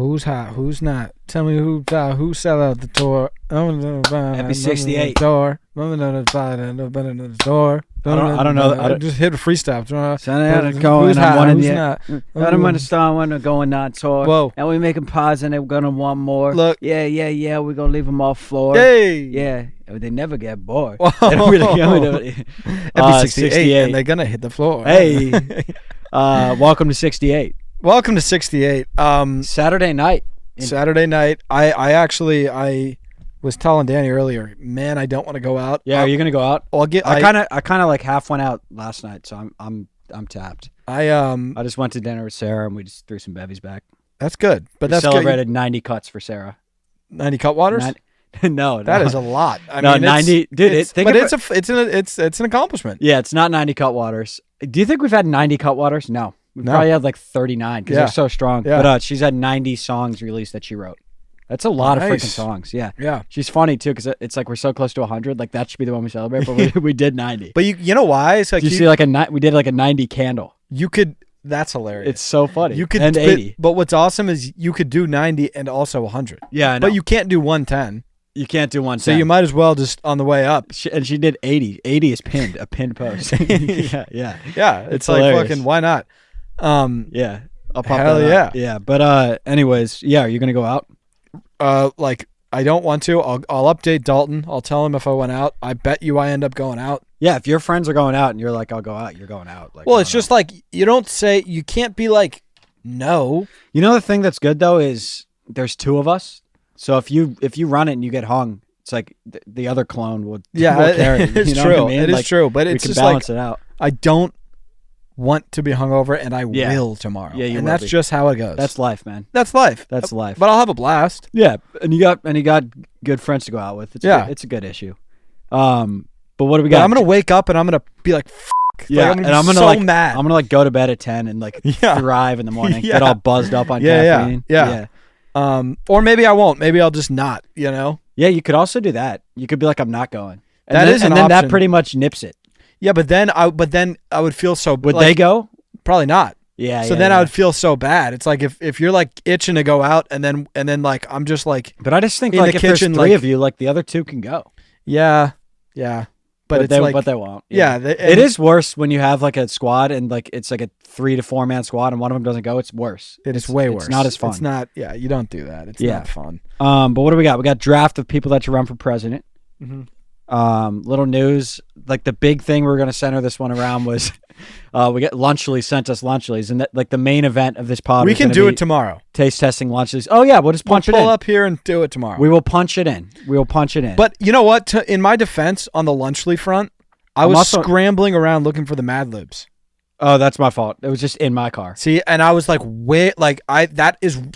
Who's hot? Who's not? Tell me who sell out the tour. Happy 68. Door. I don't know. I just hit a freestyle. Going on one who's of not? Let them understand when they're going on tour. Whoa. And we making pause and they're going to want more. Look. Yeah. We're going to leave them off floor. Hey. Yeah. They never get bored. Whoa. They don't really Happy 68. And they're going to hit the floor. Hey. Welcome to 68. Welcome to 68. Saturday night. I was telling Danny earlier, man, I don't want to go out. Yeah, are you gonna go out? I kind of like half went out last night, so I'm tapped. I just went to dinner with Sarah and we just threw some bevies back. That's good, but we that's celebrated good. 90 cuts for Sarah. 90 cut waters? No, that is a lot. I mean, 90, dude. It's an accomplishment. Yeah, it's not 90 cut waters. Do you think we've had 90 cut waters? No. We probably had like 39 because they're so strong. Yeah. But she's had 90 songs released that she wrote. That's a lot of freaking songs. Yeah. Yeah. She's funny too because it's like we're so close to 100. Like that should be the one we celebrate, but we did 90. But you know why? It's like you see we did like a 90 candle. You could. That's hilarious. It's so funny. You could and 80. But what's awesome is you could do 90 and also 100. Yeah, I know. But you can't do 110. You can't do 110. So you might as well just on the way up. And she did 80. 80 is pinned, a pinned post. Yeah. It's like hilarious. fucking why not? Yeah. I'll pop hell that yeah. out. Yeah. But anyways, yeah, are you gonna go out? Like I don't want to. I'll update Dalton. I'll tell him if I went out. I bet you I end up going out. Yeah, if your friends are going out and you're like, I'll go out, you're going out. Like, well, it's just like you can't be like no. You know the thing that's good though is there's two of us. So if you run it and you get hung, it's like the other clone will carry. It's you know true. What I mean? It is true, but it's we can just balance like it out. I don't want to be hungover, and I will tomorrow. Yeah, and that's just how it goes. That's life, man. That's life. That's life. But I'll have a blast. Yeah, and you got good friends to go out with. It's a good issue. But what do we got? But I'm gonna wake up and I'm gonna be like, F***. Yeah, like, I'm and I'm gonna so mad. I'm gonna like go to bed at 10 and like thrive in the morning. Yeah. Get all buzzed up on caffeine. Yeah. Or maybe I won't. Maybe I'll just not. You know. Yeah, you could also do that. You could be like, I'm not going. And that then, is an and then option. that pretty much nips it. Yeah, but then I would feel so. Would they go? Probably not. Yeah. So then I would feel so bad. It's like if you're like itching to go out and then like I'm just like. But I just think in like the if kitchen, there's three of you, like the other two can go. Yeah. But it's like, but they won't. Yeah. It is worse when you have like a squad and like it's like a 3 to 4 man squad and one of them doesn't go. It's worse. It's way worse. It's not as fun. It's not. Yeah. You don't do that. It's not fun. But what do we got? We got draft of people that should run for president. Mm-hmm. Little news, like the big thing we're going to center this one around was we got Lunchly sent us Lunchlys, and that, like the main event of this pod. We can do it tomorrow. Taste testing Lunchlys. Oh yeah, we'll just punch it in. Pull up here and do it tomorrow. We will punch it in. But you know what? In my defense, on the Lunchly front, I was scrambling around looking for the Mad Libs. Oh, that's my fault. It was just in my car. See, and I was like, wait, like I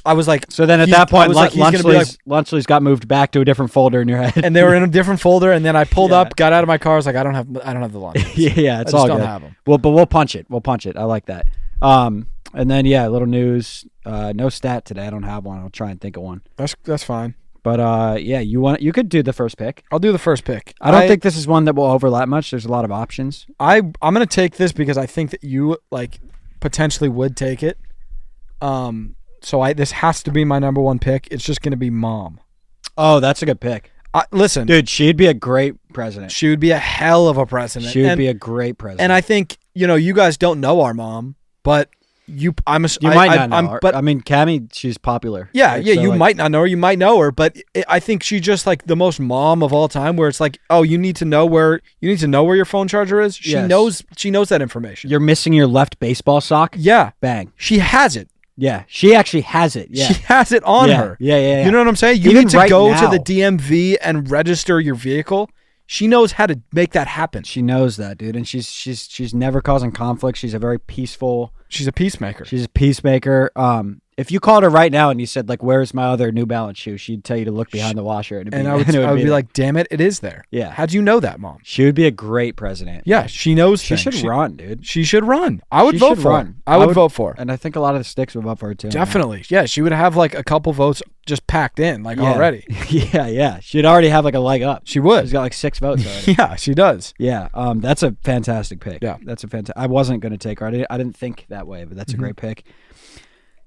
was like. So then at that point, Lunchly's got moved back to a different folder in your head, and they were in a different folder. And then I pulled up, got out of my car. I was like, I don't have the Lunchlys. Yeah, it's all good. Don't have them. Well, but we'll punch it. I like that. And then little news. No stat today. I don't have one. I'll try and think of one. That's fine. But you could do the first pick. I'll do the first pick. I don't think this is one that will overlap much. There's a lot of options. I'm gonna take this because I think that you like potentially would take it. So this has to be my number one pick. It's just gonna be Mom. Oh, that's a good pick. Listen, dude, she'd be a great president. She would be a hell of a president. She would be a great president. And I think you guys don't know our mom, but. You might not know her. But I mean, Cammie, she's popular. Yeah, so you might not know her. You might know her, but I think she's just like the most mom of all time. Where it's like, oh, you need to know where your phone charger is. She knows that information. You're missing your left baseball sock. Yeah, bang. She has it. Yeah, she actually has it. Yeah, she has it on her. Yeah. You know what I'm saying? You need to go to the DMV and register your vehicle. She knows how to make that happen. She knows that, dude, and she's never causing conflict. She's a very peaceful. She's a peacemaker. She's a peacemaker. If you called her right now and you said like, "Where's my other New Balance shoe?" she'd tell you to look behind the washer, and I would be like, "Damn it, it is there." Yeah. How'd you know that, Mom? She would be a great president. Yeah, she knows. She should run, dude. She should run. I would vote for her. I would vote for her. And I think a lot of the sticks would vote for her too. Definitely. Man. Yeah, she would have like a couple votes just packed in already. Yeah. She'd already have like a leg up. She would. She's got like 6 votes already. Yeah, she does. Yeah. That's a fantastic pick. Yeah. That's a fantastic. I wasn't going to take her. I didn't think that way, but that's a great pick.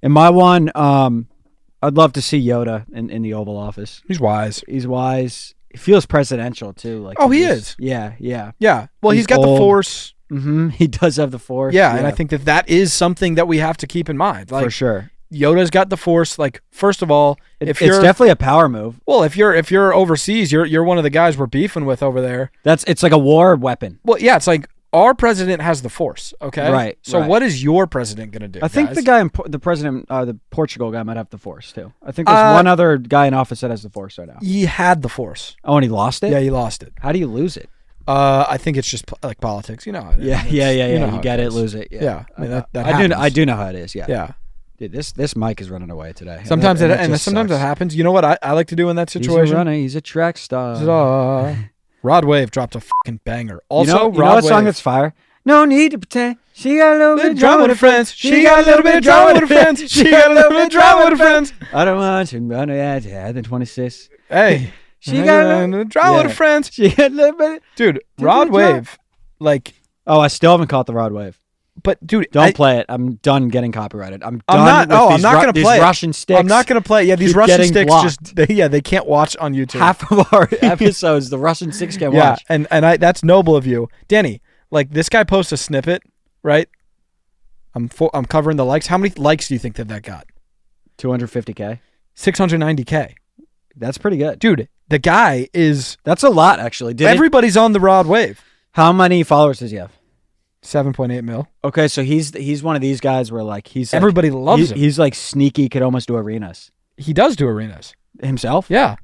And my one, I'd love to see Yoda in the Oval Office. He's wise. He's wise. He feels presidential too. Like he is. Yeah, yeah, yeah. Well, he's got old. the Force. Mm-hmm. He does have the Force. Yeah, and I think that is something that we have to keep in mind. Like, for sure. Yoda's got the Force. Like, first of all, it's definitely a power move. Well, if you're overseas, you're one of the guys we're beefing with over there. It's like a war weapon. Well, yeah, it's like our president has the Force. Okay, right. So right. what is your president gonna do? I think guys? the guy, the Portugal guy, might have the Force too. I think there's one other guy in office that has the Force right now. He had the Force. Oh, and he lost it. Yeah, he lost it. How do you lose it? I think it's just like politics. You know how it is. Yeah. You know you get it, lose it. Yeah. I mean, that I do know how it is. Yeah. Yeah. Dude, this mic is running away today. Sometimes sucks. it happens. You know what I like to do in that situation? He's a runner. He's a track star. Rod Wave dropped a fucking banger. Also, you know what song that's fire? No need to pretend. She got a little bit of drama with her friends. She got a little bit of drama with her friends. She got a little bit of drama with her friends. I don't want to run at the 26. Hey. She got a little drama with her friends. She got a little bit. Dude, Rod Wave, like. Oh, I still haven't caught the Rod Wave. But dude, don't play it. I'm done getting copyrighted. I'm not going to play these Russian sticks. I'm not going to play it. Yeah, these Russian sticks they can't watch on YouTube. Half of our episodes, the Russian sticks can't watch. Yeah, and that's noble of you, Danny. Like, this guy posts a snippet, right? I'm covering the likes. How many likes do you think that got? 250K. 690K. That's pretty good, dude. The guy is. That's a lot, actually. Everybody's on the Rod Wave. How many followers does he have? 7.8 mil. Okay, so he's one of these guys where like everybody loves him. He's like sneaky, could almost do arenas. He does do arenas himself. Yeah.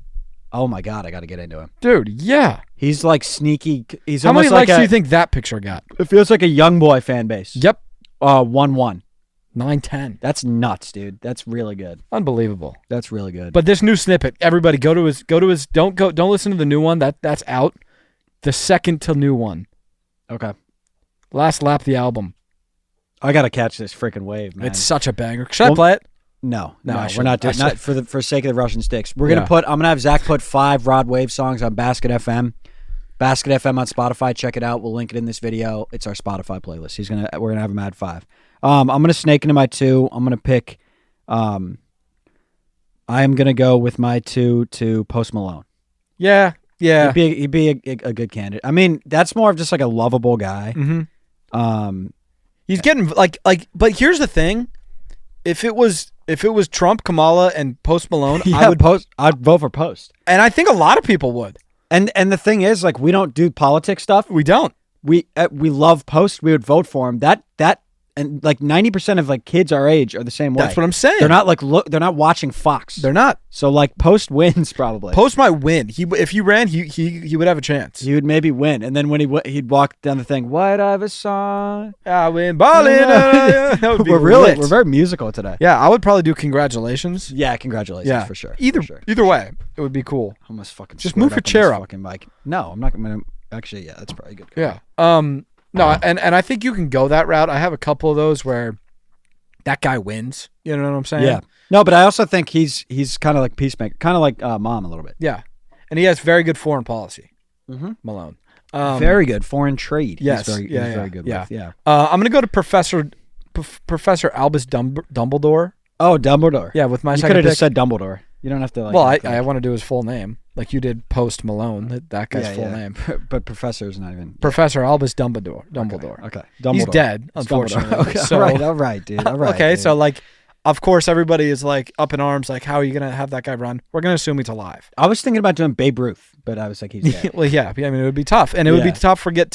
Oh my god, I got to get into him, dude. Yeah. He's like sneaky. He's how many likes do you think that picture got? It feels like a young boy fan base. Yep. 1-1. 9-10. That's nuts, dude. That's really good. Unbelievable. That's really good. But this new snippet, everybody go to his. Don't listen to the new one. That's out. The second to new one. Okay. Last Lap, the album. I gotta catch this freaking wave, man. It's such a banger. Should I play it? No, we're not doing. Not for sake of the Russian sticks. We're gonna I'm gonna have Zach put 5 Rod Wave songs on Basket FM. Basket FM on Spotify. Check it out. We'll link it in this video. It's our Spotify playlist. We're gonna have him add 5. I'm gonna snake into my 2. I'm gonna pick. I am gonna go with my 2 to Post Malone. Yeah. He'd be a good candidate. I mean, that's more of just like a lovable guy. Mm-hmm. He's getting like, but here's the thing: if it was Trump, Kamala, and Post Malone, I'd vote for Post, and I think a lot of people would. And the thing is, like, we don't do politics stuff. We don't. We love Post. We would vote for him. That and like 90% of like kids our age are the same way. That's what I'm saying. They're not like they're not watching Fox. They're not. So like Post wins probably. Post might win. If he ran, he would have a chance. He would maybe win. And then when he'd walk down the thing, White Iverson, I win balling. We're very musical today. Yeah, I would probably do congratulations. Yeah, congratulations for sure. Either way, it would be cool. I almost fucking just move your chair up. Fucking mic. No, I'm not gonna. Actually, yeah, that's probably good. Yeah. No, and I think you can go that route. I have a couple of those where that guy wins. You know what I'm saying? Yeah. No, but I also think he's kind of like peacemaker, kind of like Mom a little bit. Yeah, and he has very good foreign policy. Mm-hmm. Malone. Very good foreign trade. Yes. He's very good. Yeah. With, yeah. I'm gonna go to Professor Albus Dumbledore. Oh, Dumbledore. Yeah, with my you second could have pick. just said Dumbledore. You don't have to like. Well, I want to do his full name, like you did Post Malone. That guy's full name. But Professor's not even. Professor Albus Dumbledore. Okay. Dumbledore. He's dead, unfortunately. Okay. So, all right, dude. All right. Okay, dude. so like, of course, everybody is like up in arms. Like, how are you gonna have that guy run? We're gonna assume he's alive. I was thinking about doing Babe Ruth, but I was like, he's dead. Well, yeah. I mean, it would be tough, and it would be tough to get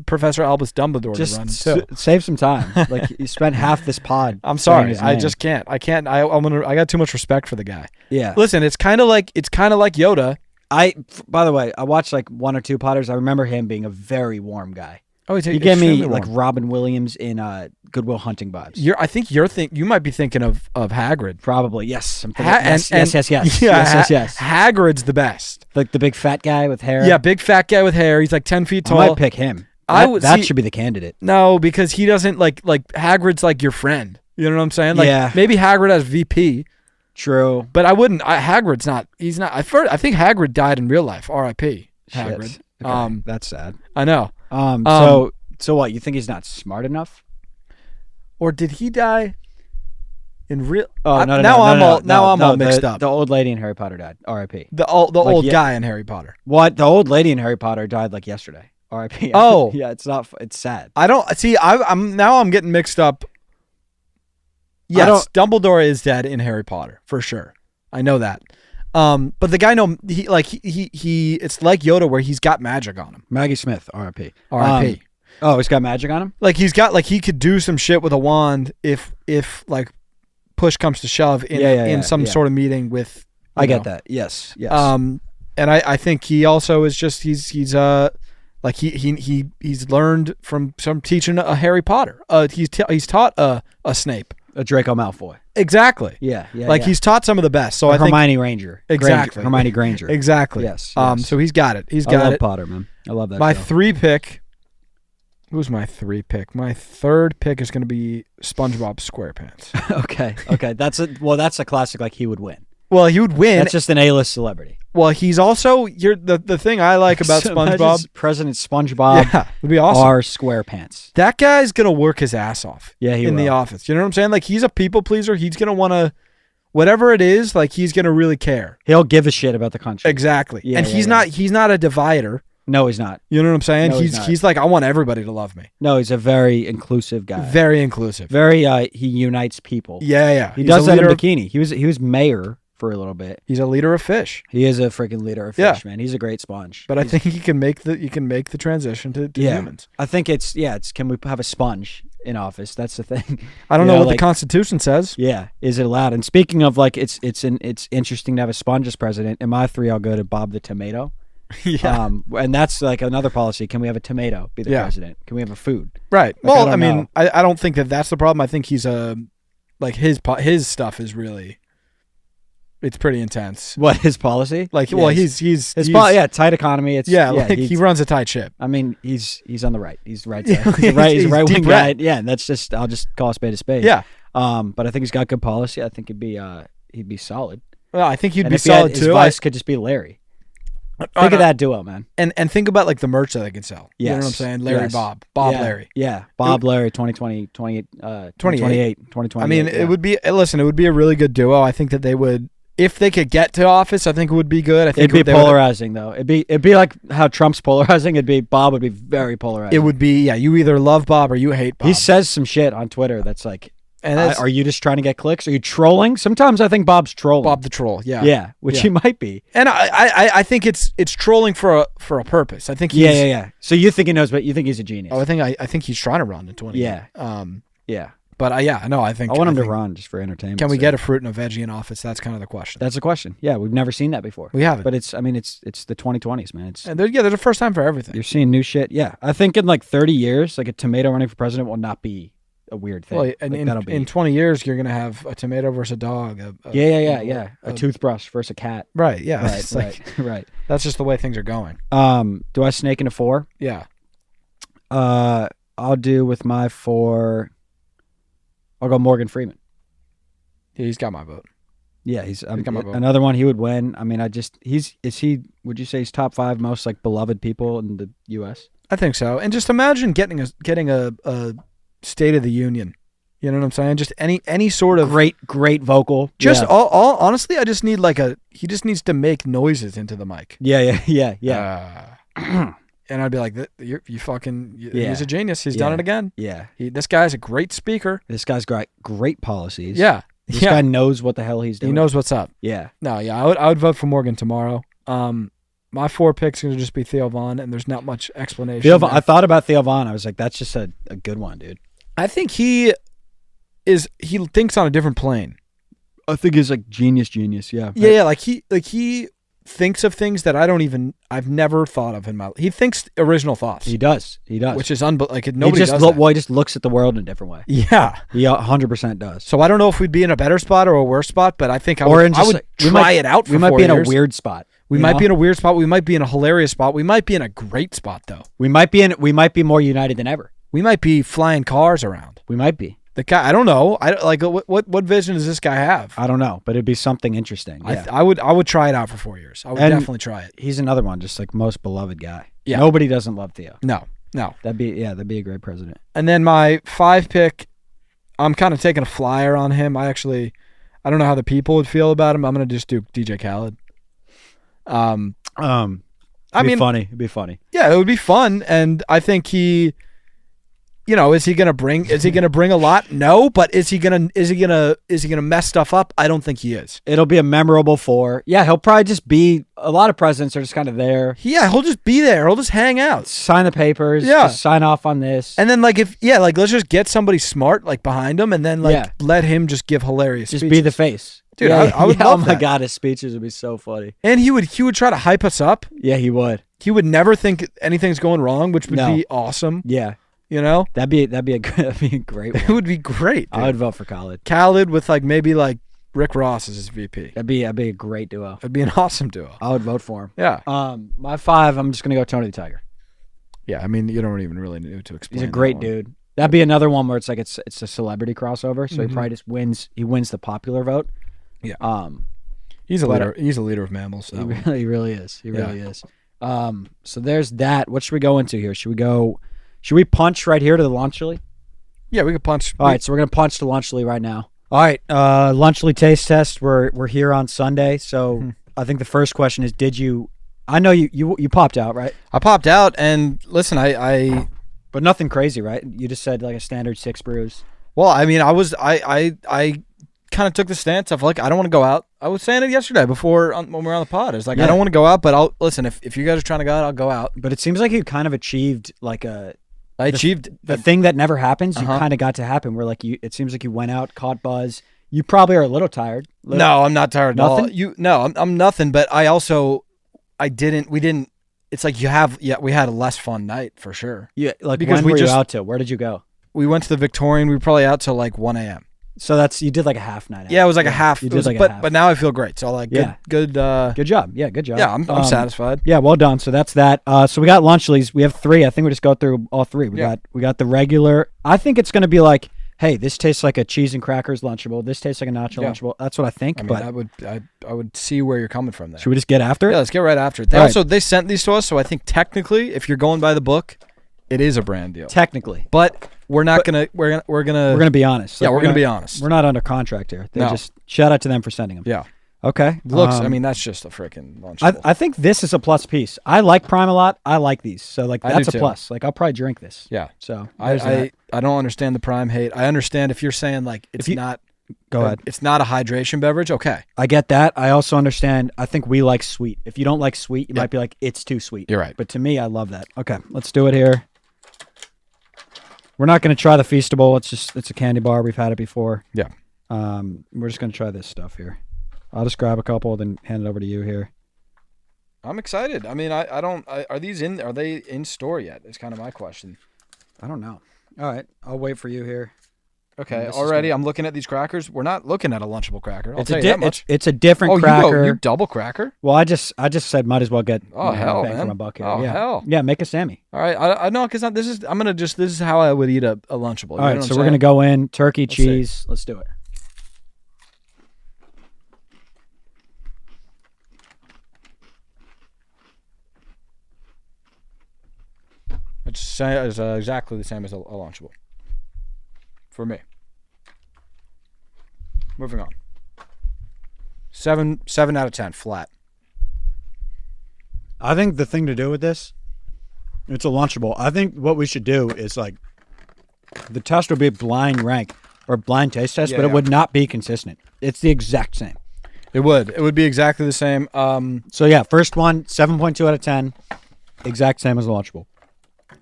Professor Albus Dumbledore to run too. Save some time. Like you spent half this pod. I'm sorry, I just can't. I can't. I got too much respect for the guy. Yeah. Listen, it's kind of like Yoda. By the way, I watched like 1 or 2 podders. I remember him being a very warm guy. Oh, he gave me like Robin Williams in Good Will Hunting vibes. I think you might be thinking of Hagrid. Probably, yes. I'm thinking, yes. Yeah, yes. Hagrid's the best. Like the big fat guy with hair. Yeah, big fat guy with hair. He's like 10 feet tall. I might pick him. That should be the candidate. No, because he doesn't like Hagrid's like your friend. You know what I'm saying? Like maybe Hagrid has VP. True. But I wouldn't. Hagrid's not. He's not. I think Hagrid died in real life. R.I.P. Hagrid. Shit. Okay. That's sad. I know. So what? You think he's not smart enough? Or did he die? In real, now I'm all mixed up. The old lady in Harry Potter died. R.I.P. The old guy in Harry Potter. What? The old lady in Harry Potter died like yesterday. R.I.P. Oh, yeah. It's not. It's sad. I don't see. I'm getting mixed up. Yes, Dumbledore is dead in Harry Potter for sure. I know that. But the guy, he it's like Yoda where he's got magic on him. Maggie Smith, R.I.P. R.I.P. He's got magic on him. Like he could do some shit with a wand if like push comes to shove in some sort of meeting with. I get that. Yes. And I think he also is just he's learned from some teaching a Harry Potter. He's taught a Snape, a Draco Malfoy. Exactly. Yeah. He's taught some of the best. So I think Hermione Granger. Exactly. Hermione Granger. Exactly. Yes. So he's got it. I love Potter, man. I love that. My show. 3 pick. Who's my 3 pick? My 3rd pick is going to be SpongeBob SquarePants. Okay. That's a classic. Like he would win. Well, he would win. That's just an A-list celebrity. Well, he's also the thing I like about SpongeBob. President SpongeBob. Would be awesome. Are SquarePants. That guy's gonna work his ass off. Yeah, he in will. the office. You know what I'm saying? Like he's a people pleaser. He's gonna want to, whatever it is. Like he's gonna really care. He'll give a shit about the country. Exactly. Yeah, and he's not a divider. No, he's not. You know what I'm saying? No, he's like, I want everybody to love me. No, he's a very inclusive guy. Very inclusive. Very he unites people. Yeah. He does that in bikini. He was mayor for a little bit. He's a leader of fish. He is a freaking leader of fish, man. He's a great sponge. But I think he can make the transition to humans. I think it's can we have a sponge in office? That's the thing. I don't know what the Constitution says. Yeah, is it allowed? And speaking of like it's interesting to have a sponge as president. In my 3, I'll go to Bob the Tomato. Yeah. And that's like another policy. Can we have a tomato be the president? Can we have a food? Right. Well, I don't think that's the problem. I think he's like his stuff is really, it's pretty intense. What, his policy? Like, well, he's tight economy. It's he runs a tight ship. I mean, he's on the right. He's right side. He's a right wing guy. Yeah, and that's I'll just call a spade a spade. Yeah. But I think he's got good policy. I think he'd be solid. Well, I think he'd be solid too. His vice could just be Larry. Think of that duo, man. And think about like the merch that they can sell. Yes. You know what I'm saying? Larry, Bob, Larry. Yeah. Bob, Larry, 2020, 2028, 2020. I mean, it would be a really good duo. I think that they would, if they could get to office, I think it would be good. I think it'd be polarizing though. It'd be like how Trump's polarizing. Bob would be very polarizing. It would be, you either love Bob or you hate Bob. He says some shit on Twitter that's like, and are you just trying to get clicks? Are you trolling? Sometimes I think Bob's trolling. Bob the troll, yeah. Yeah, which he might be. And I think it's trolling for a purpose. I think he's... Yeah. So you think he knows, but you think he's a genius. Oh, I think he's trying to run in 20. Yeah. Yeah. But I think... I want him to run just for entertainment. Can we get a fruit and a veggie in office? That's kind of the question. That's the question. Yeah, we've never seen that before. We haven't. But it's the 2020s, man. There's a first time for everything. You're seeing new shit. Yeah. I think in like 30 years, like a tomato running for president will not be a weird thing. Well, and in 20 years, you're gonna have a tomato versus a dog. A toothbrush versus a cat. Right. Yeah. Right. That's just the way things are going. Do I snake into 4? Yeah. I'll do with my 4. I'll go Morgan Freeman. Yeah, he's got my vote. Yeah, he's got my vote. Another one he would win. I mean, would you say he's top 5 most like beloved people in the U.S.? I think so. And just imagine getting a State of the Union. You know what I'm saying? Just any sort of great vocal. Just all honestly, I just need he just needs to make noises into the mic. Yeah. And I'd be like, he's a genius. He's done it again. Yeah. This guy's a great speaker. This guy's got great policies. Yeah. This guy knows what the hell he's doing. He knows what's up. Yeah. No, yeah. I would vote for Morgan tomorrow. My 4 picks are going to just be Theo Von, and there's not much explanation. Theo Von, I thought about Theo Von. I was like, that's just a good one, dude. I think he thinks on a different plane. I think he's like genius. Yeah. Yeah. Like he thinks of things that I've never thought of in my life. He thinks original thoughts. He does. Which is nobody does that. Well, he just looks at the world in a different way. Yeah. He 100% does. So I don't know if we'd be in a better spot or a worse spot, but I think I would try it out for 4 years. We might be in a weird spot. We might be in a weird spot. We might be in a hilarious spot. We might be in a great spot, though. We might be more united than ever. We might be flying cars around. We might be. The guy, I don't know. What vision does this guy have? I don't know, but it'd be something interesting. Yeah. I would try it out for 4 years. I would definitely try it. He's another one, just like most beloved guy. Yeah. Nobody doesn't love Theo. No. That'd be a great president. And then my 5 pick, I'm kind of taking a flyer on him. I don't know how the people would feel about him. I'm gonna just do DJ Khaled. It'd be funny. Yeah, it would be fun, and I think he. Is he gonna bring a lot? No, but is he gonna mess stuff up? I don't think he is. It'll be a memorable 4. Yeah, he'll probably just be. A lot of presidents are just kind of there. Yeah, he'll just be there. He'll just hang out, sign the papers. Yeah, just sign off on this. And then let's just get somebody smart behind him, and then let him just give hilarious. Just speeches. be the face, dude. I would love that. Oh my god, his speeches would be so funny. And he would try to hype us up. Yeah, he would. He would never think anything's going wrong, which would be awesome. Yeah. That'd be a great one. It would be great. Dude. I would vote for Khaled. Khaled with maybe Rick Ross as his VP. That'd be a great duo. It'd be an awesome duo. I would vote for him. Yeah. My 5, I'm just gonna go Tony the Tiger. Yeah, I mean you don't even really need to explain. He's a great dude. That'd be another one where it's it's a celebrity crossover, so he probably just wins. He wins the popular vote. Yeah. He's a leader. He's a leader of mammals. He really is. He really is. So there's that. What should we go into here? Should we punch right here to the Lunchly? Yeah, we could punch. All right, so we're gonna punch to Lunchly right now. All right, Lunchly taste test. We're here on Sunday, so I think the first question is: did you? I know you popped out, right? I popped out, and listen, I but nothing crazy, right? You just said a standard 6 brews. Well, I mean, I kind of took the stance of I don't want to go out. I was saying it yesterday when we were on the pod. It's I don't want to go out, but I'll listen. If you guys are trying to go out, I'll go out. But it seems like you kind of achieved the thing that never happens. You kind of got to happen where it seems like you went out, caught buzz. You probably are a little tired. No, I'm not tired. Nothing. At all. I'm nothing. But we didn't. It's we had a less fun night for sure. Yeah, because when were you out to? Where did you go? We went to the Victorian. We were probably out till 1 a.m. So you did a half night out. Yeah, it was a half. You did a half. But now I feel great. So good job. Yeah, good job. Yeah, I'm satisfied. Yeah, well done. So that's that. So we got Lunchlys. We have 3. I think we just go through all 3. We got the regular. I think it's going to be hey, this tastes like a cheese and crackers Lunchable. This tastes like a nacho Lunchable. That's what I think. I would see where you're coming from there. Should we just get after it? Yeah, let's get right after it. They sent these to us, so I think technically, if you're going by the book, it is a brand deal. Technically, but we're gonna be honest. Yeah, we're gonna be honest. We're not under contract here. Just shout out to them for sending them. Yeah. Okay. Looks. That's just a freaking Lunchable. I think this is a plus piece. I like Prime a lot. I like these. So that's a plus. I'll probably drink this. Yeah. So I don't understand the Prime hate. I understand if you're saying not. Go ahead. It's not a hydration beverage. Okay. I get that. I also understand. I think we like sweet. If you don't like sweet, you might be it's too sweet. You're right. But to me, I love that. Okay. Let's do it here. We're not going to try the Feastable. It's a candy bar. We've had it before. Yeah. We're just going to try this stuff here. I'll just grab a couple, then hand it over to you here. I'm excited. I mean, are they in store yet? Is kind of my question. I don't know. All right. I'll wait for you here. Okay. Already, I'm looking at these crackers. We're not looking at a Lunchable cracker. I'll tell you that much. It's a different cracker. You double cracker? Well, I just said might as well get hell, bang man. for my buck here. Oh, yeah. hell. Yeah, make a Sammy. All right. I know because this is how I would eat a Lunchable. All right. So we're gonna go in turkey, cheese. Let's do it. It's exactly the same as a Lunchable. For me. Moving on. 7 out of 10 flat. I think the thing to do with this, it's a Lunchable. I think what we should do is the test would be a blind rank or blind taste test, but it would not be consistent. It's the exact same. It would be exactly the same. So yeah, first one, 7.2 out of 10, exact same as a Lunchable.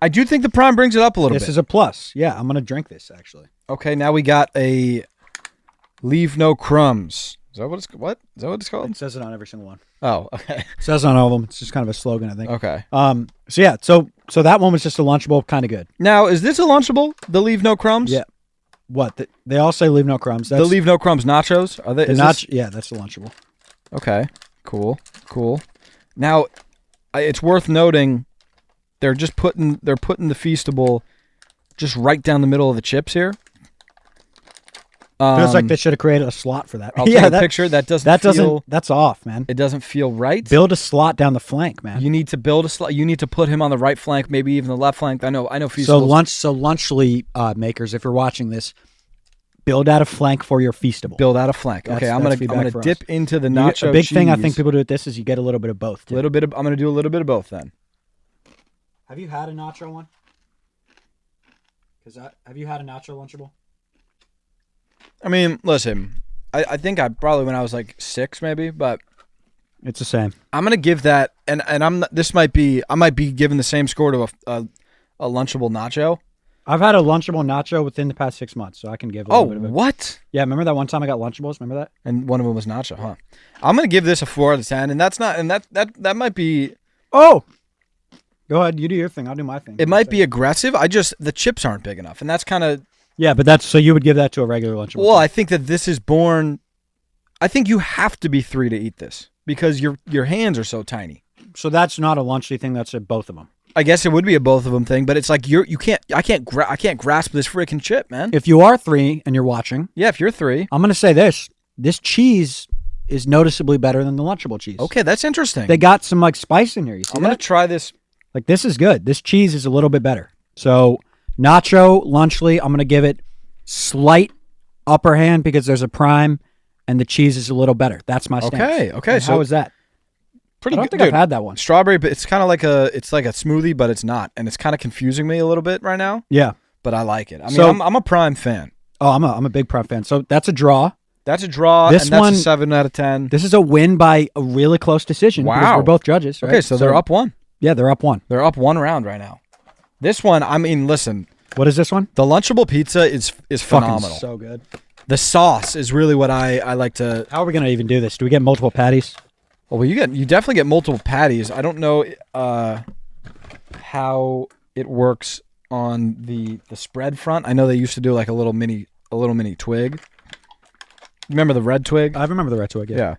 I do think the Prime brings it up a little bit. This is a plus. Yeah, I'm gonna drink this actually. Okay, now we got a Leave No Crumbs. Is that what it's called? It says it on every single one. Oh, okay. It says it on all of them. It's just kind of a slogan, I think. Okay. So yeah, so that one was just a Lunchable, kind of good. Now, is this a Lunchable? The Leave No Crumbs? Yeah. What? They all say Leave No Crumbs. The Leave No Crumbs nachos? Are they? Yeah, that's the Lunchable. Okay. Cool. Now, it's worth noting they're putting the Feastable just right down the middle of the chips here. Feels like they should have created a slot for that. I'll take a picture. That's off, man. It doesn't feel right. Build a slot down the flank, man. You need to build a slot. You need to put him on the right flank, maybe even the left flank. I know. Feastables. So Lunchly makers, if you're watching this, build out a flank for your Feastable. Build out a flank. Okay, I'm gonna dip into the nacho A big cheese. thing I think people do with this is you get a little bit of both. I'm gonna do a little bit of both then. Have you had a nacho one? Have you had a nacho Lunchable? I mean, listen, I think I probably when I was like 6 maybe, but it's the same. I might be giving the same score to a Lunchable nacho. I've had a Lunchable nacho within the past 6 months, so I can give a little bit of it. What? Yeah, remember that one time I got Lunchables? Remember that? And one of them was nacho, huh? I'm gonna give this a 4 out of 10, and that might be. Oh, go ahead. You do your thing. I'll do my thing. It might be aggressive. The chips aren't big enough, and that's kind of. Yeah, but so you would give that to a regular Lunchable. Well, I think that this is born. I think you have to be 3 to eat this because your hands are so tiny. So that's not a lunchy thing. That's at both of them. I guess it would be a both of them thing, but it's like I can't grasp this freaking chip, man. If you are 3 and you're watching, yeah, if you're 3, I'm gonna say this cheese is noticeably better than the Lunchable cheese. Okay, that's interesting. They got some like spice in here. You see I'm gonna try this. Like this is good. This cheese is a little bit better. So nacho Lunchly, I'm gonna give it slight upper hand because there's a prime, and the cheese is a little better. That's my stance. Okay. So how is that? Pretty I good. don't think I've had that one. Strawberry, but it's kind of like a smoothie, but it's not, and it's kind of confusing me a little bit right now. Yeah, but I like it. I mean, I'm a prime fan. Oh, I'm a big prime fan. So that's a draw. That's a draw. That's a 7 out of 10. This is a win by a really close decision. Wow, because we're both judges. Right? Okay, so they're up 1. Yeah, they're up 1. They're up 1 round right now. This one, I mean, listen. What is this one? The Lunchable pizza is phenomenal. Fucking so good. The sauce is really what I like to. How are we gonna even do this? Do we get multiple patties? Well, you definitely get multiple patties. I don't know how it works on the spread front. I know they used to do like a little mini twig. Remember the red twig? I remember the red twig. Yeah.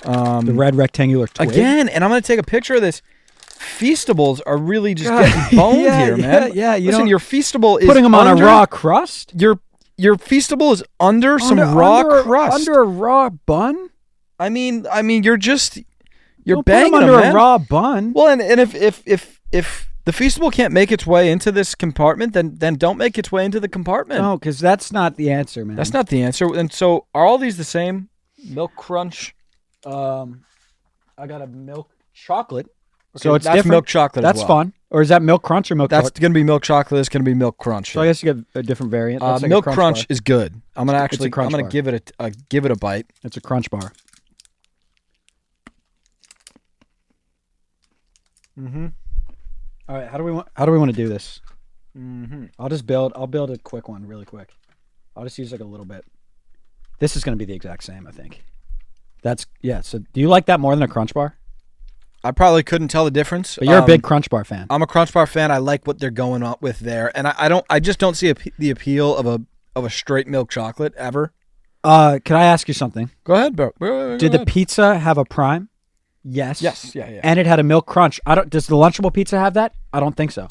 The red rectangular twig. Again, and I'm gonna take a picture of this. Feastables are really just getting boned here, man. Yeah, Listen, your Feastable is putting them on a raw crust. Your Feastable is under some raw crust. Under a raw bun. I mean, you're don't banging put them under them, a raw bun. Well, and if the Feastable can't make its way into this compartment, then don't make its way into the compartment. No, because that's not the answer, man. That's not the answer. And so, are all these the same? Milk Crunch. I got a milk chocolate. Okay, so it's that's different. Milk chocolate. That's as well. fun. Or is that milk crunch or milk? That's going to be milk chocolate. It's going to be milk crunch. So I guess you get a different variant. Like milk a crunch bar. is good. I'm going to give it a bite. It's a crunch bar. Mm-hmm. All right. How do we want to do this? Mm-hmm. I'll build a quick one really quick. I'll just use like a little bit. This is going to be the exact same, I think. So do you like that more than a crunch bar? I probably couldn't tell the difference. But you're a big Crunch Bar fan. I'm a Crunch Bar fan. I like what they're going on with there, and I just don't see the appeal of a straight milk chocolate ever. Can I ask you something? Go ahead, bro. Did the pizza have a prime? Yes. Yes. Yeah. And it had a milk crunch. Does the Lunchable pizza have that? I don't think so.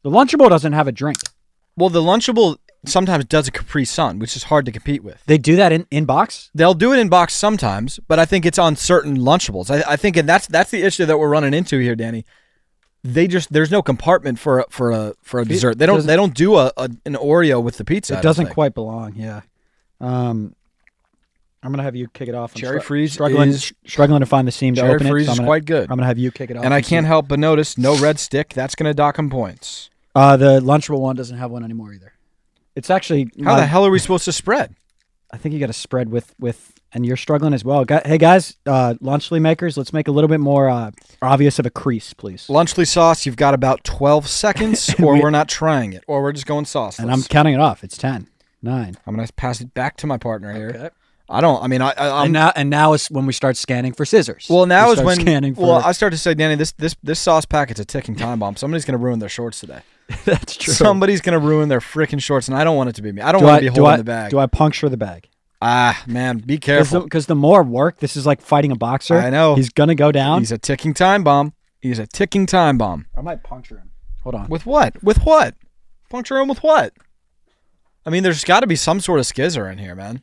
The Lunchable doesn't have a drink. Well, the Lunchable sometimes does a Capri Sun, which is hard to compete with. They do that in box? They'll do it in box sometimes, but I think it's on certain Lunchables. I think, and that's the issue that we're running into here, Danny. There's no compartment for a dessert. They don't do an Oreo with the pizza. It doesn't quite belong. Yeah. I'm gonna have you kick it off. Cherry freeze struggling to find the seam to open it. Cherry freeze is quite good. I'm gonna have you kick it off. And I can't help but notice no red stick. That's gonna dock him points. The Lunchable one doesn't have one anymore either. It's actually how the hell are we supposed to spread? I think you got to spread with, and you're struggling as well. Hey guys, Lunchly makers, let's make a little bit more obvious of a crease, please. Lunchly sauce, you've got about 12 seconds, or we're not trying it, or we're just going sauceless. And I'm counting it off. It's 10, 9. I'm gonna pass it back to my partner here. Okay. And now is when we start scanning for scissors. Well, now is when scanning for. Well, I start to say, Danny, this sauce packet's a ticking time bomb. Somebody's gonna ruin their shorts today. That's true. Somebody's gonna ruin their freaking shorts, and I don't want it to be me. I don't want to be holding the bag. Do I puncture the bag? Man, be careful. Because the more work, this is like fighting a boxer. I know. He's gonna go down. He's a ticking time bomb. I might puncture him. Hold on. With what? With what? Puncture him with what? I mean, there's got to be some sort of skizzer in here, man.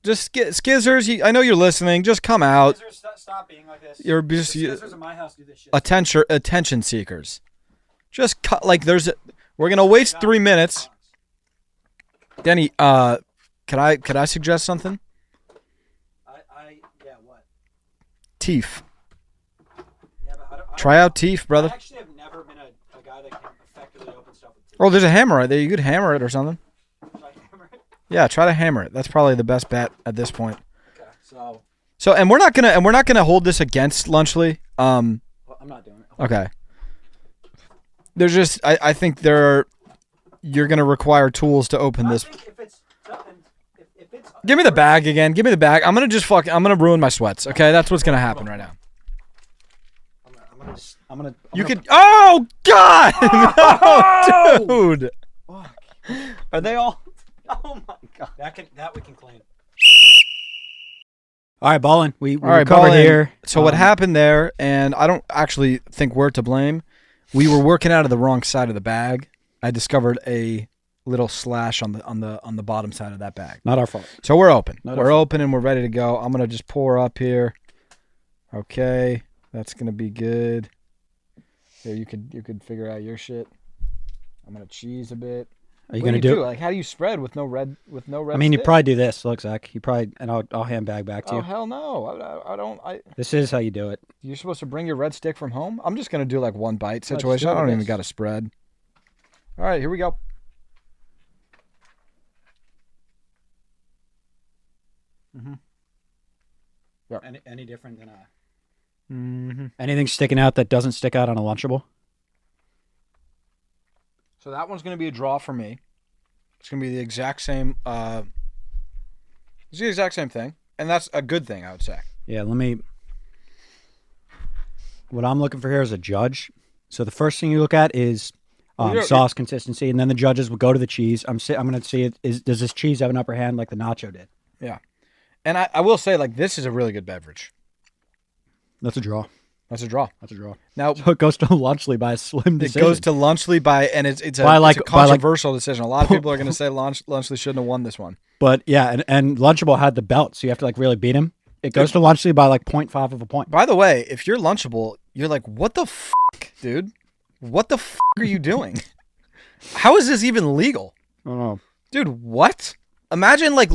Just skizzers. I know you're listening. Just come out. Skizzers, stop being like this. You're just skizzers in my house do this shit. Attention seekers. Just cut. Like we're gonna waste 3 minutes. Danny, could I suggest something? Yeah, what? Teef. Yeah, but Try out Teef, brother. I actually have never been a guy that can effectively open stuff with teeth. Oh, there's a hammer right there. You could hammer it or something. Should I hammer it? Yeah, try to hammer it. That's probably the best bet at this point. Okay, So, and we're not gonna hold this against Lunchley. well, I'm not doing it. Okay. There's just I think you're gonna require tools to open this. I think if it's Give me the bag again. Give me the bag. I'm gonna ruin my sweats. Okay, that's what's gonna happen right now. I'm gonna. You could. Oh God! Oh! No, dude. Fuck. Are they all? Oh my God. That we can clean. All right, Ballin. We All right, recovered Ballin. here. So what happened there? And I don't actually think we're to blame. We were working out of the wrong side of the bag. I discovered a little slash on the bottom side of that bag. Not our fault. So we're open. Not We're open and we're ready to go. I'm gonna just pour up here. Okay, that's gonna be good. Here, you could figure out your shit. I'm gonna cheese a bit. Are you gonna do it? Like, how do you spread with no red? I mean, you probably do this. Look, Zach. You probably, and I'll hand bag back to Oh you. hell no! I don't. This is how you do it. You're supposed to bring your red stick from home. I'm just gonna do like one bite Let's situation. do I don't this. even got to spread. All right, here we go. Yeah. Any different than Mm-hmm. anything sticking out that doesn't stick out on a Lunchable? So that one's gonna be a draw for me. It's gonna be the exact same. It's the exact same thing, and that's a good thing, I would say. Yeah. What I'm looking for here is a judge. So the first thing you look at is sauce consistency, and then the judges will go to the cheese. I'm going to see does this cheese have an upper hand like the nacho did? Yeah, and I will say, like, this is a really good beverage. That's a draw. That's a draw. That's a draw. Now So it goes to Lunchley by a slim it decision. goes to Lunchley and it's a, By like- it's a by like- controversial decision. A lot of people are going to say Lunchley shouldn't have won this one. But yeah, and Lunchable had the belt, so you have to like really beat him. It goes to Lunchley by like 0.5 of a point. By the way, if you're Lunchable, you're like, what the fuck, dude? What the fuck are you doing? How is this even legal? I don't know. Dude, what? Imagine like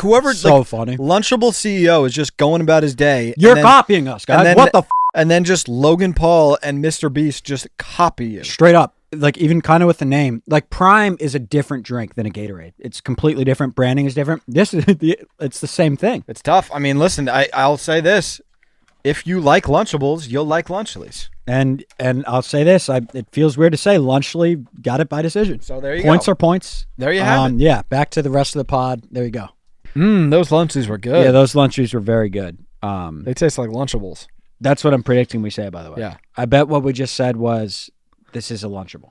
whoever So like, funny. Lunchable CEO is just going about his day. You're and then, copying us, guys. and then- What the and then just Logan Paul and Mr. Beast just copy you. Straight up, like even kind of with the name, like Prime is a different drink than a Gatorade. It's completely different. Branding is different. It's the same thing. It's tough. I mean, listen, I'll say this. If you like Lunchables, you'll like Lunchley's. And I'll say this. It feels weird to say Lunchley got it by decision. So there you Points go. are points. There you have it. Yeah, back to the rest of the pod. There you go. Those Lunchleys were good. Yeah, those Lunchies were very good. They taste like Lunchables. That's what I'm predicting we say, by the way. Yeah. I bet what we just said was this is a Lunchable.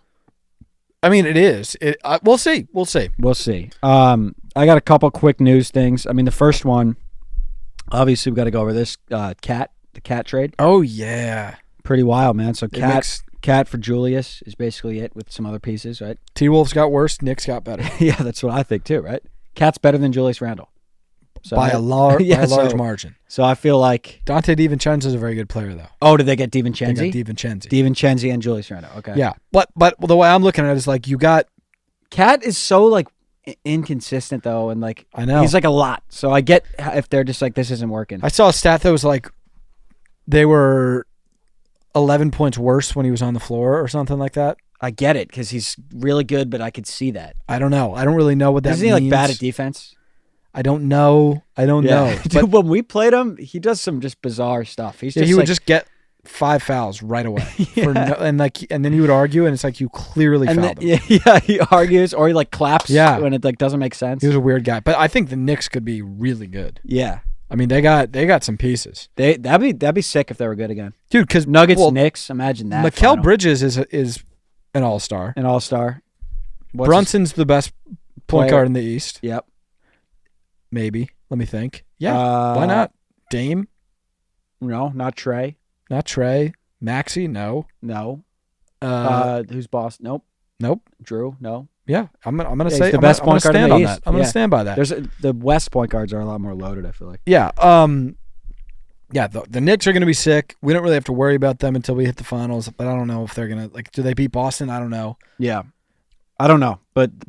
I mean, it is. We'll see. We'll see. We'll see. I got a couple quick news things. I mean, the first one, obviously, we got to go over this the cat trade. Oh, yeah. Pretty wild, man. So makes- cat for Julius is basically it with some other pieces, right? T-Wolves got worse. Knicks got better. Yeah, that's what I think too, right? Cat's better than Julius Randle. So by a large so- margin. So I feel like... Dante DiVincenzo is a very good player, though. Oh, did they get They DiVincenzi? got DiVincenzi. DiVincenzi and Julius Randle. Okay. Yeah. But the way I'm looking at it is like you got... Cat is so like inconsistent though, and like I know. he's like a lot. So I get if they're just like this isn't working. I saw a stat that was like they were 11 points worse when he was on the floor or something like that. I get it because he's really good, but I could see that. I don't know. I don't really know what that Isn't means. he like bad at defense? I don't know. Know. But Dude, when we played him, he does some just bizarre stuff. He's just he would like, just get 5 fouls right away. Yeah. And then he would argue, and it's like you clearly and fouled then, him. yeah, he argues or he like claps when it like doesn't make sense. He was a weird guy, but I think the Knicks could be really good. Yeah, I mean they got some pieces. That'd be sick if they were good again, Dude. Because Nuggets, Knicks. Imagine that. Mikal Bridges is an all-star. An all-star. Brunson's the best point guard in the East. Yep. Maybe. Let me think. Yeah. Why not? Dame? No, not Trey. Not Trey. Maxey? No. No. Who's boss? Nope. Nope. Drew? No. Yeah. I'm gonna He's say the best point guard in the East. I'm gonna stand by that. The West point guards are a lot more loaded, I feel like. Yeah. Yeah, the Knicks are going to be sick. We don't really have to worry about them until we hit the finals, but I don't know if they're going to, like, do they beat Boston? I don't know. Yeah. I don't know, but the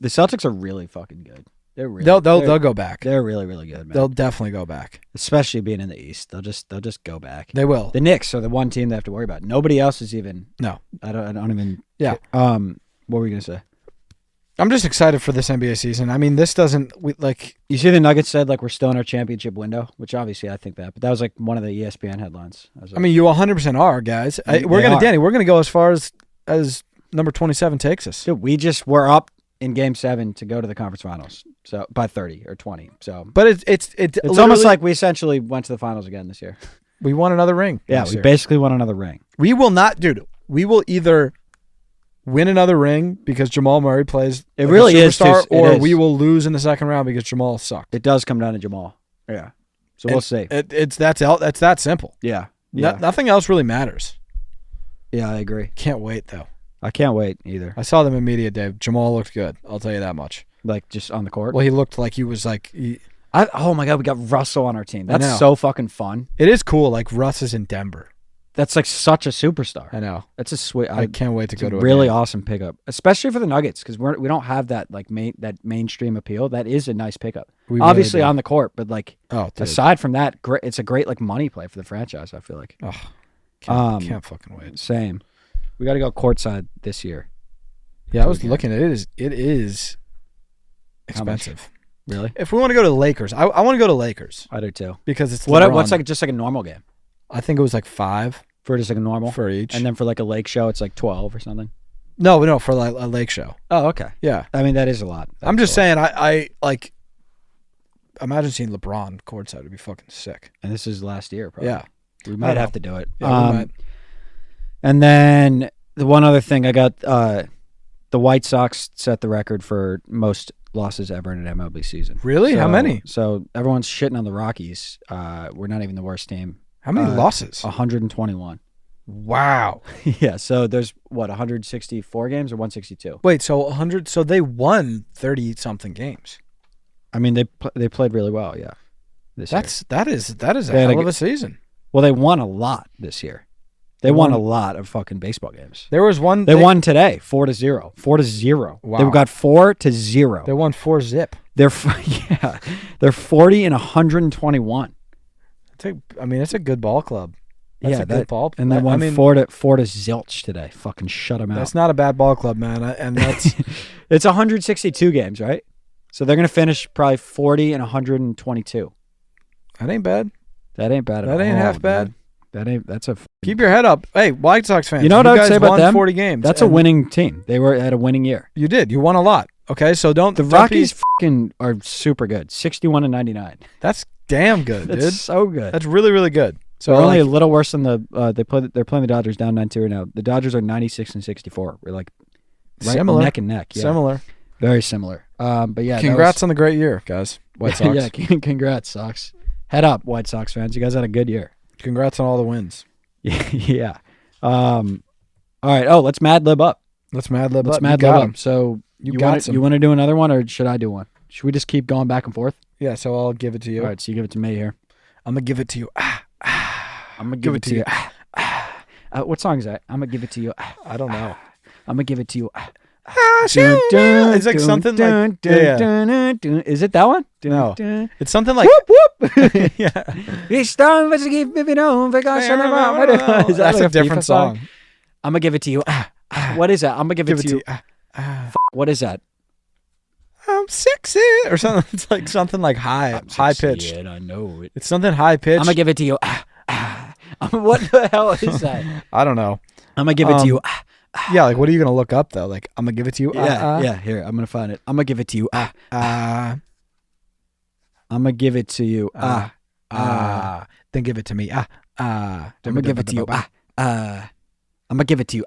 Celtics are really fucking good. They'll go back. They're really, really good, man. They'll definitely go back, especially being in the East. They'll just go back. They will. The Knicks are the one team they have to worry about. Nobody else is even. No, I don't even. Yeah. What were you gonna say? I'm just excited for this NBA season. I mean, this doesn't You see, the Nuggets said we're still in our championship window, which obviously I think that, but that was one of the ESPN headlines. I mean, you 100% are, guys. We're gonna go as far as number 27 takes us. Dude, we're up in Game 7 to go to the conference finals, so by 30 or 20. So, but it's almost like we essentially went to the finals again this year. We won another ring. Yeah, we basically won another ring. We will not, dude. We will either win another ring because Jamal Murray plays it really a superstar, is, or we will lose in the second round because Jamal sucked. It does come down to Jamal. Yeah, so we'll see. It's that simple. Yeah, nothing else really matters. Yeah, I agree. Can't wait though. I can't wait either. I saw them in media day. Jamal looked good. I'll tell you that much. Like just on the court. Well, he looked like he was like. Oh my god, we got Russell on our team. That's so fucking fun. It is cool. Like Russ is in Denver. That's like such a superstar. I know. That's a sweet. I can't wait to go to a really awesome pickup, especially for the Nuggets because we don't have that that mainstream appeal. That is a nice pickup. Obviously on the court, but aside from that, it's a great money play for the franchise. I feel like. Oh, can't fucking wait. Same. We got to go courtside this year. Yeah, I was looking at it. It is expensive. Really? If we want to go to the Lakers, I want to go to Lakers. I do too. Because it's what's just like a normal game? I think it was like 5 for just like a normal for each, and then for like a lake show, it's like 12 or something. No, for like a lake show. Oh, okay. Yeah, I mean that is a lot. I'm just saying, I like. Imagine seeing LeBron courtside would be fucking sick. And this is last year, probably. Yeah, we might have to do it. Yeah, we might. And then the one other thing I got, the White Sox set the record for most losses ever in an MLB season. Really? How many? So everyone's shitting on the Rockies. We're not even the worst team. How many losses? 121. Wow. Yeah. So there's 164 games or 162? Wait. So 100. So they won 30 something games. I mean, they played really well. Yeah. That is a hell of a season. Well, they won a lot this year. They won a lot of fucking baseball games. There was one. They won today, 4-0. 4-0. Wow. They got 4-0. They won 4-0. They're 40 and 121. It's a good ball club. That's a good ball. And they won 4-0 today. Fucking shut them out. That's not a bad ball club, man. And that's it's 162 games, right? So they're gonna finish probably 40 and 122. That ain't bad. That ain't bad at all. That ain't half bad. That's a keep your head up. Hey, White Sox fans. You know what I would say about them? 40 games. That's a winning team. They were at a winning year. You did. You won a lot. Okay, so don't. The Rockies fucking are super good. 61 and 99. That's damn good, dude. That's so good. That's really, really good. So they're only a little worse than they're playing the Dodgers down 9-2 right now. The Dodgers are 96 and 64. We're like similar, neck and neck. Yeah. Similar. Very similar. But yeah. Congrats on the great year, guys. White Sox. Yeah, congrats, Sox. Head up, White Sox fans. You guys had a good year. Congrats on all the wins. Yeah. All right. Oh, let's Mad Lib up. Let's Mad Lib up. Let's Mad Lib up. So you want to do another one, or should I do one? Should we just keep going back and forth? Yeah. So I'll give it to you. All right. So you give it to me here. I'm gonna give it to you. I'm gonna give it to you. What song is that? I'm gonna give it to you. I don't know. I'm gonna give it to you. It's like something like Is it that one? No, it's something like whoop whoop. Yeah, it's time to give it on. That's a different song. I'm gonna give it to you. What is that? I'm gonna give it to you. What is that? I'm sexy or something. It's like something like high pitched. Yeah, I know it. It's something high pitched. I'm gonna give it to you. What the hell is that? I don't know. I'm gonna give it to you. Yeah, like what are you gonna look up though? Like I'm gonna give it to you. Yeah. Here, I'm gonna find it. I'm gonna give it to you. I'm gonna give it to you. Then give it to me. I'm gonna give it to you. I'm gonna give it to you.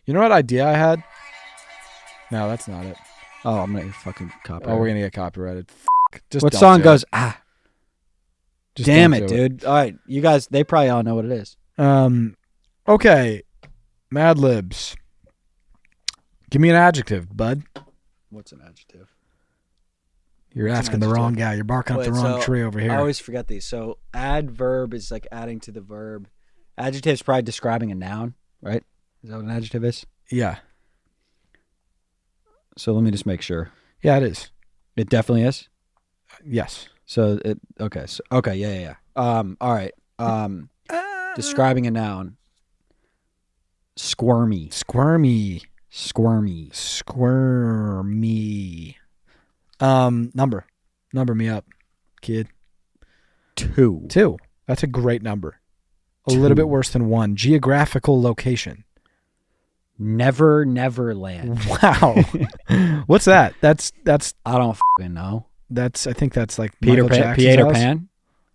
You know what idea I had? No, that's not it. Oh, I'm gonna get fucking copyrighted. Oh, we're gonna get copyrighted. Just what song goes? Just damn it, dude. All right, you guys. They probably all know what it is. Okay. Mad Libs. Give me an adjective, bud. What's an adjective? You're asking the wrong guy. You're barking up the wrong tree over here. I always forget these. So adverb is like adding to the verb. Adjective is probably describing a noun, right? Is that what an adjective is? Yeah. So let me just make sure. Yeah, it is. It definitely is. Yes. So it okay. So okay, yeah. All right. Describing a noun. Squirmy. Squirmy. Number me up, kid. 2. 2. That's a great number. A little bit worse than 1. Geographical location. Neverland. Wow. What's that? That's I don't fucking know. I think that's like Peter Michael Jackson's Peter house. Pan.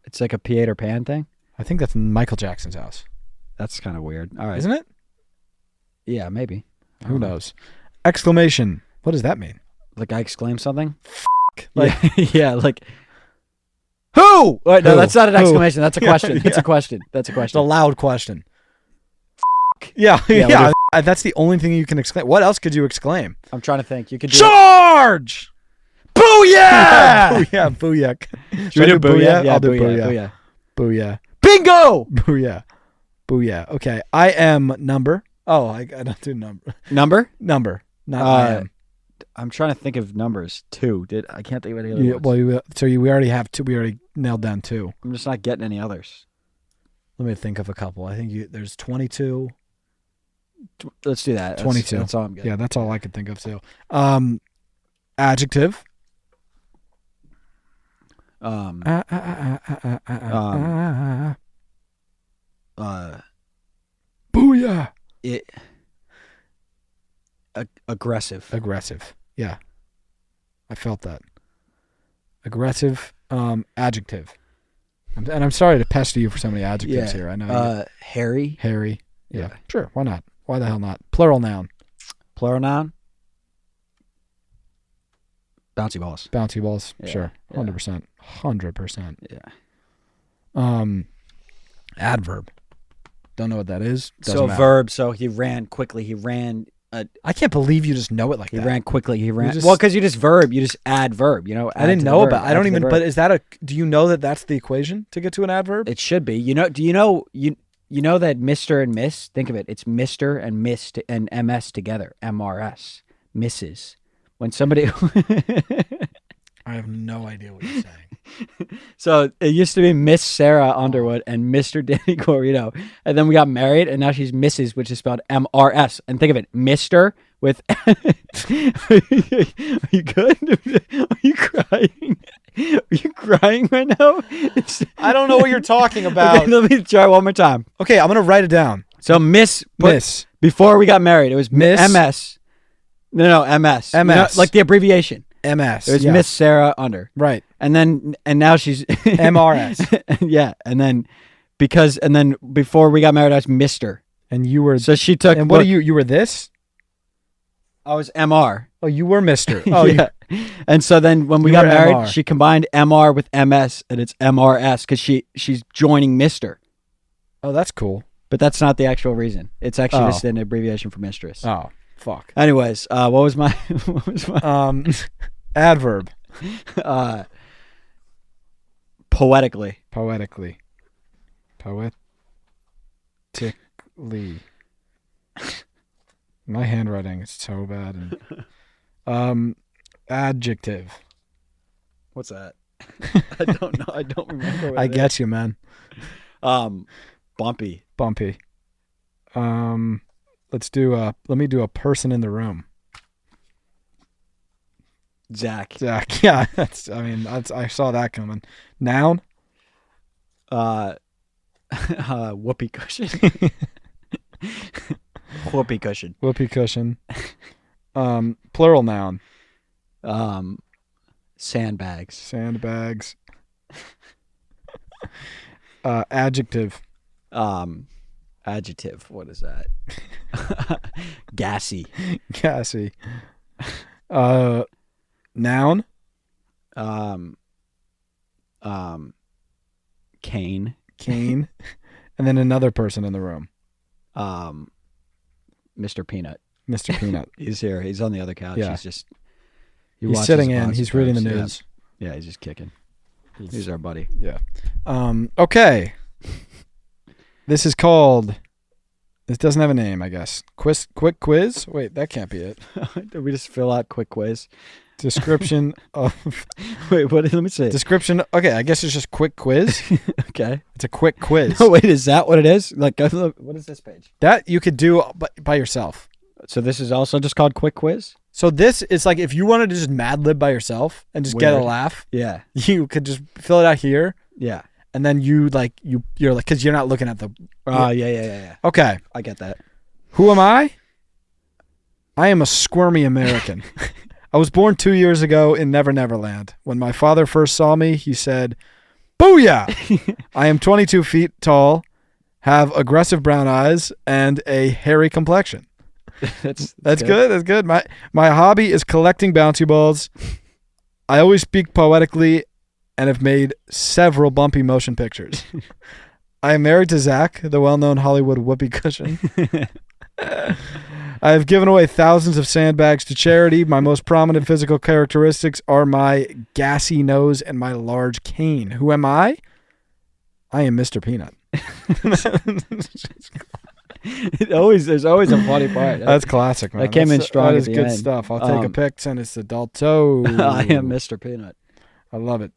It's like a Peter Pan thing. I think that's Michael Jackson's house. That's kind of weird. All right, isn't it? Yeah, maybe. Who knows? Exclamation. What does that mean? Like I exclaim something? Like yeah, like who? Wait, no, that's not an exclamation. That's a question. Yeah. That's a question. That's a it's question. a loud question. Yeah. That's the only thing you can exclaim. What else could you exclaim? I'm trying to think. You could do Charge! Booyah! Booyah! Should we do booyah? Yeah, I'll do booyah. Booyah. Bingo! Booyah. Okay. I am number. Oh, I don't do number. Number? Not I am. I'm trying to think of numbers. 2. I can't think of any other ones. Well, we already have 2. We already nailed down 2. I'm just not getting any others. Let me think of a couple. I think there's 22. Let's do that. 22. That's all I'm getting. Yeah, that's all I could think of too. Adjective. Booyah. Aggressive. Yeah. I felt that. Aggressive. Adjective. And I'm sorry to pester you for so many adjectives here. I know. Hairy. Yeah. Sure. Why not? Why the hell not? Plural noun. Bouncy balls. Yeah. Sure. 100%. 100%. Yeah. Adverb. Don't know what that is. So matter. Verb. So he ran quickly. He ran. I can't believe you just know it like that. He ran quickly. Well, because you just verb. You just add verb. I didn't know about. I don't even. But is that do you know that that's the equation to get to an adverb? It should be. Do you know that Mr. and Miss? Think of it. It's Mr. and Miss and MS together. MRS. Misses. When somebody. I have no idea what you're saying. So it used to be Miss Sarah Underwood and Mr. Danny Corino. And then we got married and now she's Mrs., which is spelled MRS. And think of it, Mr. with... Are you good? Are you crying? Are you crying right now? I don't know what you're talking about. Okay, let me try one more time. Okay, I'm going to write it down. So Miss. Before we got married, it was Miss. MS. No, MS. MS. Like the abbreviation. MS. It was Miss Sarah Under. Right. And now she's MRS. Yeah. And then before we got married, I was Mr. And you were. So she took. And what are you? You were this? I was MR. Oh, you were Mr. Oh, yeah. And so then when we got married, MR. she combined MR with MS and it's MRS because she's joining Mr. Oh, that's cool. But that's not the actual reason. It's actually just an abbreviation for mistress. Oh, fuck. Anyways, what was my adverb? Poetically. My handwriting is so bad. And, adjective. What's that? I don't know. I don't remember. What I get you, man. Bumpy. Let me do a person in the room. Zach. Yeah, I saw that coming. Noun. Whoopee cushion. Whoopee cushion. Plural noun. Sandbags. Adjective. Adjective. What is that? Gassy. Noun. Cane. And then another person in the room. Mr. Peanut. He's here. He's on the other couch. Yeah. He's sitting in. He's reading the news. Yeah, he's just kicking. He's our buddy. Yeah. Okay. This is called This doesn't have a name, I guess. Quick quiz? Wait, that can't be it. Did we just fill out quick quiz? Description of... Wait, what? Let me see. Description... Okay, I guess it's just quick quiz. Okay. It's a quick quiz. No, wait, is that what it is? Like, look, what is this page? That you could do by yourself. So this is also just called quick quiz? So this is like if you wanted to just Mad Lib by yourself and just get a laugh. Yeah. You could just fill it out here. Yeah. And then you're like, because you're not looking at the... Oh, yeah. Okay. I get that. Who am I? I am a squirmy American. I was born 2 years ago in Never Never Land. When my father first saw me, he said, "Booyah!" I am 22 feet tall, have aggressive brown eyes, and a hairy complexion. That's good. That's good. My hobby is collecting bouncy balls. I always speak poetically and have made several bumpy motion pictures. I am married to Zach, the well-known Hollywood whoopee cushion. I have given away thousands of sandbags to charity. My most prominent physical characteristics are my gassy nose and my large cane. Who am I? I am Mr. Peanut. There's always a funny part. That's classic, man. That came in strong. That is good stuff. I'll take a pic, send it to Adulto. I am Mr. Peanut. I love it.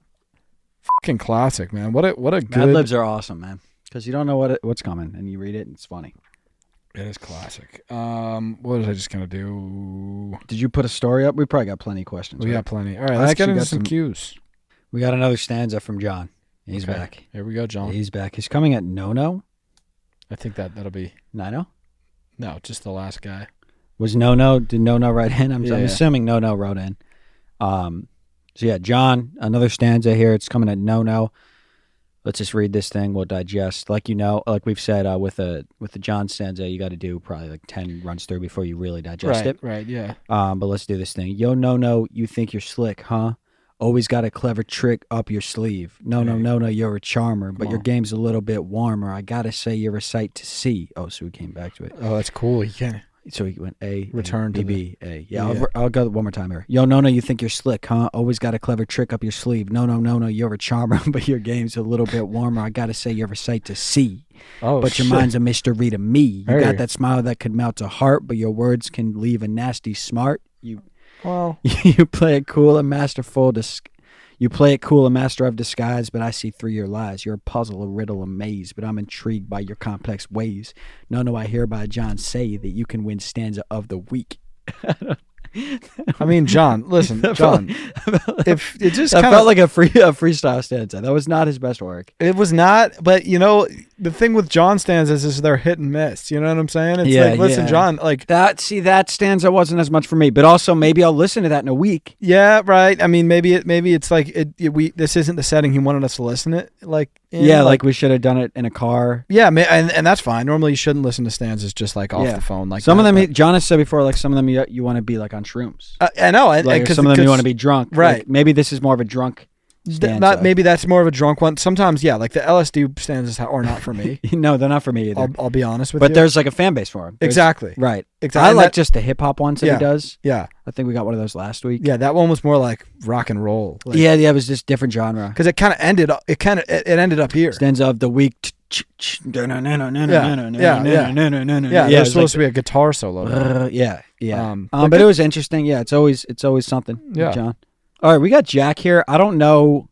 Fucking classic, man. What a good... Mad Libs are awesome, man. Because you don't know what's coming, and you read it, and it's funny. It is classic. What was I just going to do? Did you put a story up? We probably got plenty of questions. We got plenty. All right, let's get into some cues. We got another stanza from John. He's back. Here we go, John. He's back. He's coming at No. I think that'll be... Nino? No, just the last guy. Was No? Did No write in? I'm assuming No wrote in. So yeah, John, another stanza here. It's coming at No. Let's just read this thing. We'll digest. Like we've said, with the John stanza, you got to do probably like 10 runs through before you really digest it. Right, yeah. But let's do this thing. Yo, No, you think you're slick, huh? Always got a clever trick up your sleeve. No, you're a charmer, but your game's a little bit warmer. I gotta say you're a sight to see. Oh, so we came back to it. Oh, that's cool. You can. So he went A, return to B, A. Yeah, I'll go one more time here. Yo, No, you think you're slick, huh? Always got a clever trick up your sleeve. No, you're a charmer, but your game's a little bit warmer. I gotta say you're a sight to see. Oh, but your mind's a mystery to me. You got that smile that could melt a heart, but your words can leave a nasty smart. You play it cool and masterful. You play it cool and master of disguise, but I see through your lies. You're a puzzle, a riddle, a maze, but I'm intrigued by your complex ways. No, I hereby, John, say that you can win stanza of the week. I mean, John, listen, John. If it just that felt like a freestyle stanza. That was not his best work. It was not, but the thing with John stanzas is they're hit and miss. You know what I'm saying? It's like, listen, John, like that. See, that stanza wasn't as much for me, but also maybe I'll listen to that in a week. Yeah, right. I mean, maybe it's like this isn't the setting he wanted us to listen to it. Like like we should have done it in a car. Yeah, and that's fine. Normally, you shouldn't listen to stanzas just like off the phone. Like some of them, John has said before, like some of them you want to be like on shrooms. I know, like some of them you want to be drunk. Right. Like, maybe this is more of a drunk stanza. Maybe that's more of a drunk one. Sometimes, like the LSD stanzas are not for me. No, they're not for me either. I'll be honest with you. But there's like a fan base for them. Exactly. Right. Exactly. I like just the hip hop ones that he does. Yeah. I think we got one of those last week. Yeah, that one was more like rock and roll. Like, it was just different genre. Because it kind of ended up. It ended up here. Stanza of the week. Yeah. There's supposed to be a guitar solo. Yeah. But it was interesting. Yeah, it's always something. Yeah. John. All right, we got Jack here. I don't know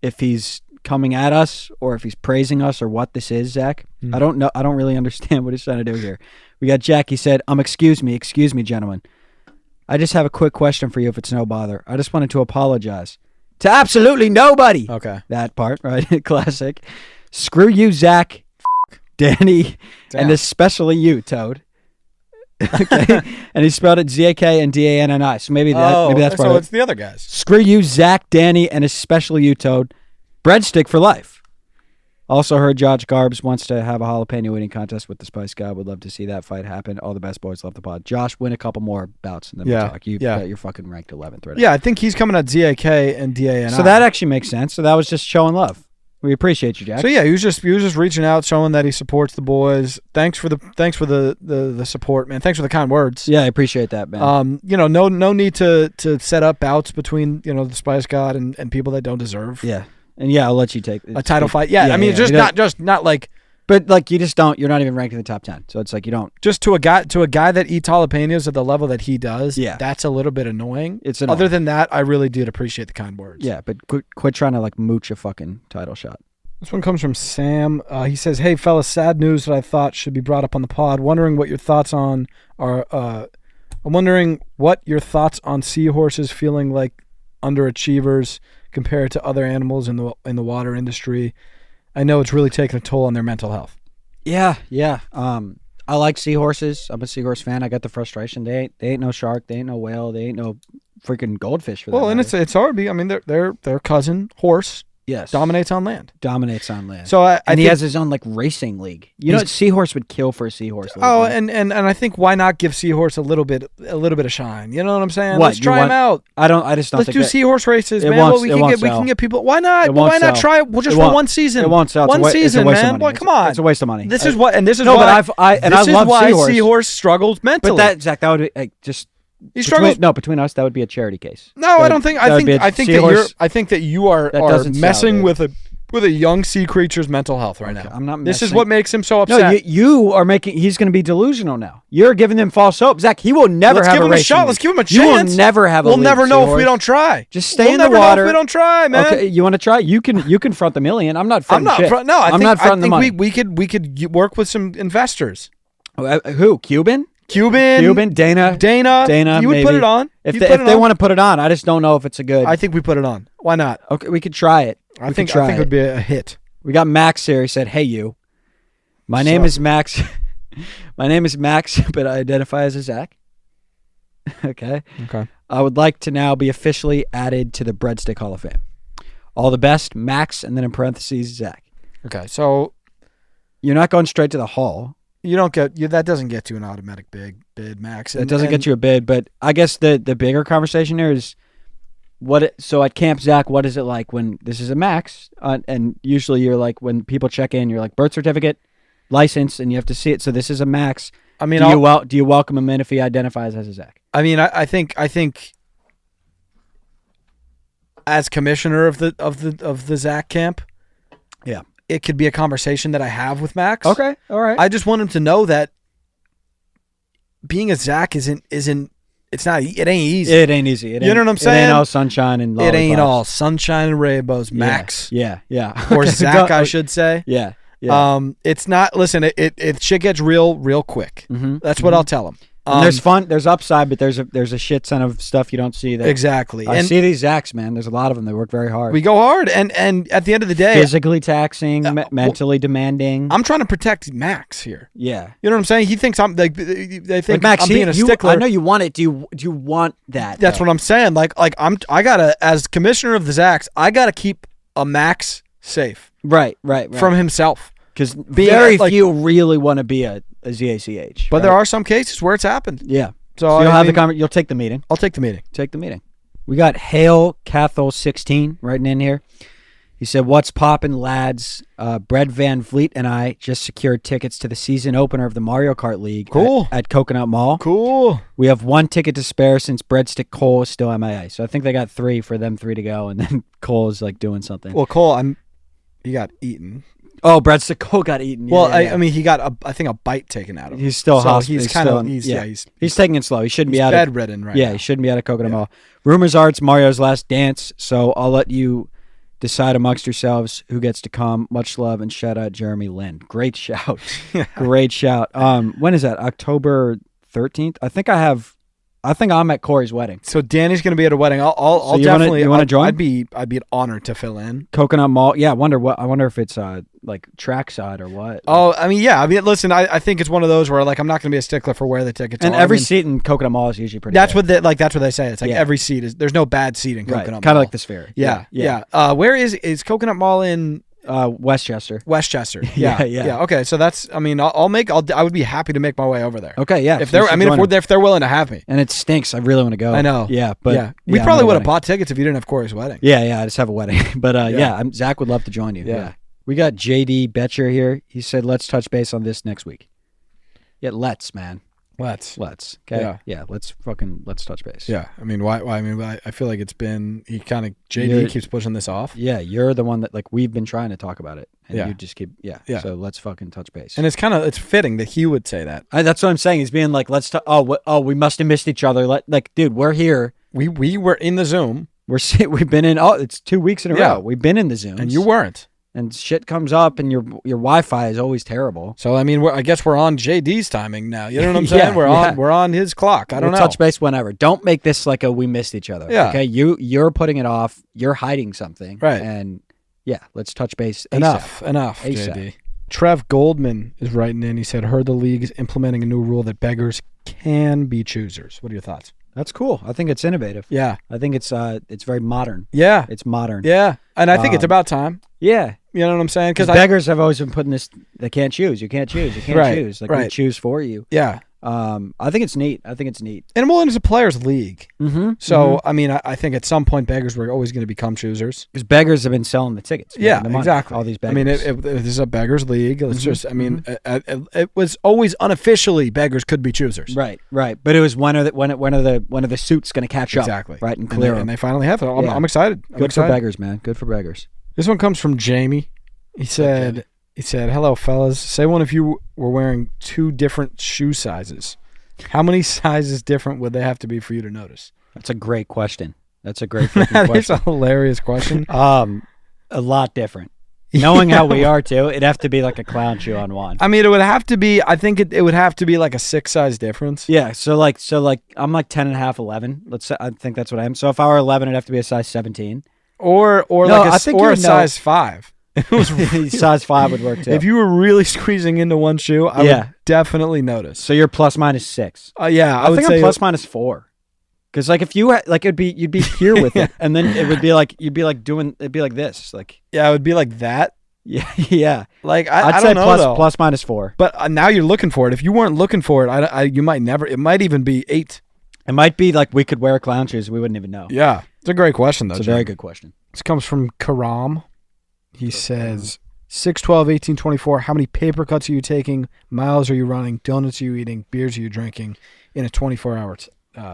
if he's coming at us or if he's praising us or what this is, Zach. I don't know. I don't really understand what he's trying to do here. We got Jack. He said, excuse me, gentlemen. I just have a quick question for you if it's no bother. I just wanted to apologize to absolutely nobody. Okay. That part, right? Classic. Screw you, Zach, Danny, and especially you, Toad. Okay. And he spelled it Z-A-K and D-A-N-N-I. So maybe that's part of it. So it's the other guys. Screw you, Zach, Danny, and especially you, Toad. Breadstick for life. Also heard Josh Garbs wants to have a jalapeno eating contest with the Spice Guy. Would love to see that fight happen. All the best boys love the pod. Josh, win a couple more bouts and then we'll talk. You're fucking ranked 11th right now. Yeah, I think he's coming at Z-A-K and D-A-N-I. So that actually makes sense. So that was just showing love. We appreciate you, Jack. So yeah, he was just reaching out, showing that he supports the boys. Thanks for the support, man. Thanks for the kind words. Yeah, I appreciate that, man. No need to set up bouts between the Spice God and people that don't deserve. Yeah, and I'll let you take a title fight. Yeah, I mean, not like But like you just don't. You're not even ranked in the top 10. So it's like you don't. Just to a guy that eats jalapenos at the level that he does. Yeah. That's a little bit annoying. It's annoying. Other than that, I really did appreciate the kind words. Yeah, but quit trying to like mooch a fucking title shot. This one comes from Sam. He says, "Hey fellas, sad news that I thought should be brought up on the pod. Wondering what your thoughts on are. I'm wondering what your thoughts on seahorses feeling like underachievers compared to other animals in the water industry. I know it's really taking a toll on their mental health." Yeah. I like seahorses. I'm a seahorse fan. I got the frustration. They ain't no shark. They ain't no whale. They ain't no freaking goldfish for that. Well, and it's hard. I mean, their cousin horse. Yes. Dominates on land. So I think he has his own like racing league. You know, seahorse would kill for a seahorse league. Oh, and I think why not give seahorse a little bit of shine? You know what I'm saying? What, let's try him out. I just don't. Let's do seahorse races, man. We can get people. Why not? Why not try it? Well, just for one season. It won't sell. One season, man. Boy, come on. It's a waste of money. This is why. I love seahorse. Seahorse struggles mentally. But that, Zach, that would like just. He struggles. Between us, that would be a charity case. No, I don't think. I think that you are messing with a young sea creature's mental health right now. I'm not. This is what makes him so upset. No, you are making. He's going to be delusional now. You're giving them false hope, Zach. He will never have a shot. Let's give him a chance. You will never have. We'll never know if we don't try. Just stay in the water. Know if we don't try, man. Okay, you want to try? You can front the million. I'm not fronting shit. I'm not fronting the money. We could work with some investors. Who? Cuban, Dana. You would put it on. If they want to put it on, I just don't know if it's a good. I think we put it on. Why not? Okay, we could try it. I think it would be a hit. We got Max here. He said, "Hey, you. My name is Max. My name is Max, but I identify as a Zach." Okay. I would like to now be officially added to the Breadstick Hall of Fame. All the best, Max, and then in parentheses, Zach. Okay, so you're not going straight to the hall. You don't get you. That doesn't get you an automatic bid, Max. It doesn't get you a bid, but I guess the bigger conversation here is so at Camp Zach, what is it like when this is a Max? And usually you're like when people check in, you're like birth certificate, license, and you have to see it. So this is a Max. I mean, do you welcome him in if he identifies as a Zach? I mean, I think as commissioner of the Zach camp, yeah. It could be a conversation that I have with Max. Okay, all right. I just want him to know that being a Zach it ain't easy. It ain't easy. You know what I'm saying? It ain't all sunshine and lollipops. It ain't all sunshine and rainbows, Max. Yeah. Or Zach, I should say. Yeah. It's not. Listen, it shit gets real quick. Mm-hmm. That's what I'll tell him. There's fun. There's upside, but there's a shit ton of stuff you don't see. Exactly. I see these Zachs, man. There's a lot of them. They work very hard. We go hard, and at the end of the day, physically taxing, mentally demanding. I'm trying to protect Max here. Yeah. You know what I'm saying? He thinks I'm like they think Max, I'm being a stickler. I know you want it. Do you want that? That's what I'm saying. Like I gotta, as commissioner of the Zachs, I gotta keep a Max safe. Right. From himself. Because very few really want to be a ZACH. But there are some cases where it's happened. Yeah. So you'll have the you'll take the meeting. I'll take the meeting. Take the meeting. We got Hale Cathol 16 writing in here. He said, "What's poppin', lads? Brett Van Vliet and I just secured tickets to the season opener of the Mario Kart League at Coconut Mall. Cool. We have one ticket to spare since Breadstick Cole is still MIA. So I think they got three for them three to go, and then Cole is like doing something. Well, Cole, he got eaten. Oh, Breadstick Cole got eaten. Well, I mean, he got a bite taken out of him. He's still hospital. He's taking it slow. He shouldn't be out of bedridden right now. Yeah, he shouldn't be out of Coconut Mall. Rumors are it's Mario's last dance, so I'll let you decide amongst yourselves who gets to come. Much love and shout out Jeremy Lin. Great shout. Great shout. When is that? October 13th? I think I'm at Corey's wedding. So Danny's going to be at a wedding. I'll definitely. You want to join? I'd be honored to fill in. Coconut Mall. Yeah, I wonder if it's like trackside or what. Oh, I mean, yeah. I mean, listen, I think it's one of those where like I'm not going to be a stickler for where the tickets are. And every seat in Coconut Mall is usually pretty. That's what they say. It's like every seat is. There's no bad seat in Coconut Mall. Kind of like the Sphere. Yeah. Where is Coconut Mall in? Westchester. Yeah. Okay, so that's. I mean, I would be happy to make my way over there. Okay, yeah. If they're willing to have me. And it stinks. I really want to go. I know. Yeah, but we probably would have bought tickets if you didn't have Corey's wedding. Yeah. I just have a wedding, but Zach would love to join you. Yeah. We got JD Betcher here. He said, "Let's touch base on this next week." Yeah, let's, man. Let's. Okay. Yeah. Let's touch base. Yeah. I mean, why? I mean, I feel like JD keeps pushing this off. Yeah, you're the one that like we've been trying to talk about it, And Yeah. you just keep, yeah. So let's fucking touch base. And it's fitting that he would say that. That's what I'm saying. He's being like, let's we must have missed each other. Dude, we're here. We were in the Zoom. We've been in, it's 2 weeks in a row. We've been in the Zooms. And you weren't. And shit comes up, and your Wi-Fi is always terrible. So I mean, I guess we're on JD's timing now. You know what I'm saying? We're on his clock. I don't know. Touch base whenever. Don't make this like a we missed each other. Yeah. Okay. You're putting it off. You're hiding something. Right. And yeah, let's touch base. Enough. ASAP. JD. Trev Goldman is writing in. He said, "Heard the league is implementing a new rule that beggars can be choosers." What are your thoughts? That's cool. I think it's innovative. Yeah. I think it's very modern. Yeah. It's modern. Yeah. And I think it's about time. Yeah. You know what I'm saying? Because beggars have always been putting this, they can't choose. You can't choose. You can't choose. Like we choose for you. Yeah. I think it's neat. And it's a players' league. Mm-hmm. So, I mean, I think at some point beggars were always going to become choosers. Because beggars have been selling the tickets. Yeah, the money, exactly. All these beggars. I mean, this is a beggars' league. It's just, I mean, it was always unofficially beggars could be choosers. Right. But it was when are the suits going to catch up? Exactly. Right, and clear them. And they finally have it. I'm excited. Good for beggars, man. Good for beggars. This one comes from Jamie. He said, "Hello, fellas. Say one if you were wearing 2 different shoe sizes. How many sizes different would they have to be for you to notice?" That's a great question. That's a great question. It's a hilarious question. A lot different. Knowing how we are too, it'd have to be like a clown shoe on one. I mean, it would have to be. I think it would have to be like a 6 size difference. Yeah. So like I'm like 10 and a half, 11. Let's say I think that's what I am. So if I were 11, it'd have to be a size 17. Or a size 5. It was size 5 would work too. If you were really squeezing into one shoe, I would definitely notice. So you're plus minus 6. Yeah, I think I'm plus minus 4. Because like if you had, like you'd be here with it, and then it would be like it'd be like this, like it would be like that. Yeah. Like I'd say don't know, plus minus 4. But now you're looking for it. If you weren't looking for it, you might never. It might even be 8. It might be like we could wear clown shoes, we wouldn't even know. Yeah, it's a great question though. It's a very good question. This comes from Karam. He says, 6'12", 18, 24, how many paper cuts are you taking? Miles are you running? Donuts are you eating? Beers are you drinking in a 24-hour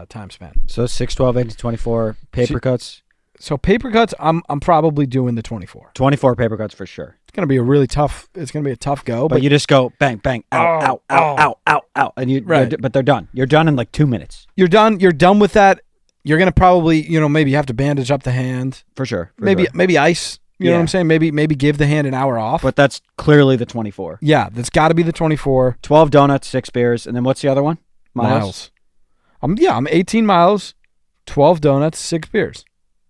time span? So 6'12", 18, 24, paper cuts? So paper cuts, I'm probably doing the 24. 24 paper cuts for sure. It's going to be a tough go. But you just go bang, bang, out, and but they're done. You're done in like 2 minutes. You're done with that. You're going to probably, maybe have to bandage up the hand. For sure. Maybe ice. You know what I'm saying? Maybe give the hand an hour off. But that's clearly the 24. Yeah, that's got to be the 24. 12 donuts, 6 beers, and then what's the other one? Miles. I'm 18 miles, 12 donuts, 6 beers.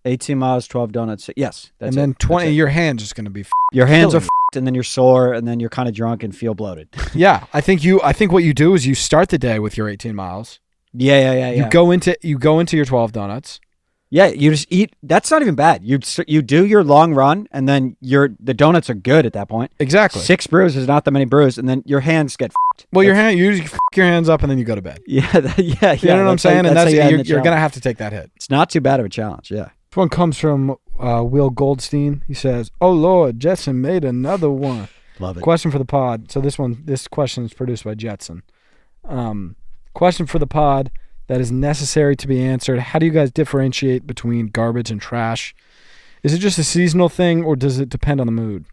18 miles, 12 donuts. Yes. And then 20. Your hand's just going to be. Your hands are and then you're sore, and then you're kind of drunk and feel bloated. Yeah, I think what you do is you start the day with your 18 miles. Yeah. You go into your 12 donuts. Yeah, you just eat. That's not even bad. You do your long run, and then the donuts are good at that point. Exactly. 6 brews is not that many brews, and then your hands get f***ed. Well, you usually f*** your hands up, and then you go to bed. Yeah. You know what I'm saying? And you're going to have to take that hit. It's not too bad of a challenge, yeah. This one comes from Will Goldstein. He says, "Oh, Lord, Jetson made another one." Love it. Question for the pod. So this question is produced by Jetson. Question for the pod that is necessary to be answered. How do you guys differentiate between garbage and trash? Is it just a seasonal thing, or does it depend on the mood?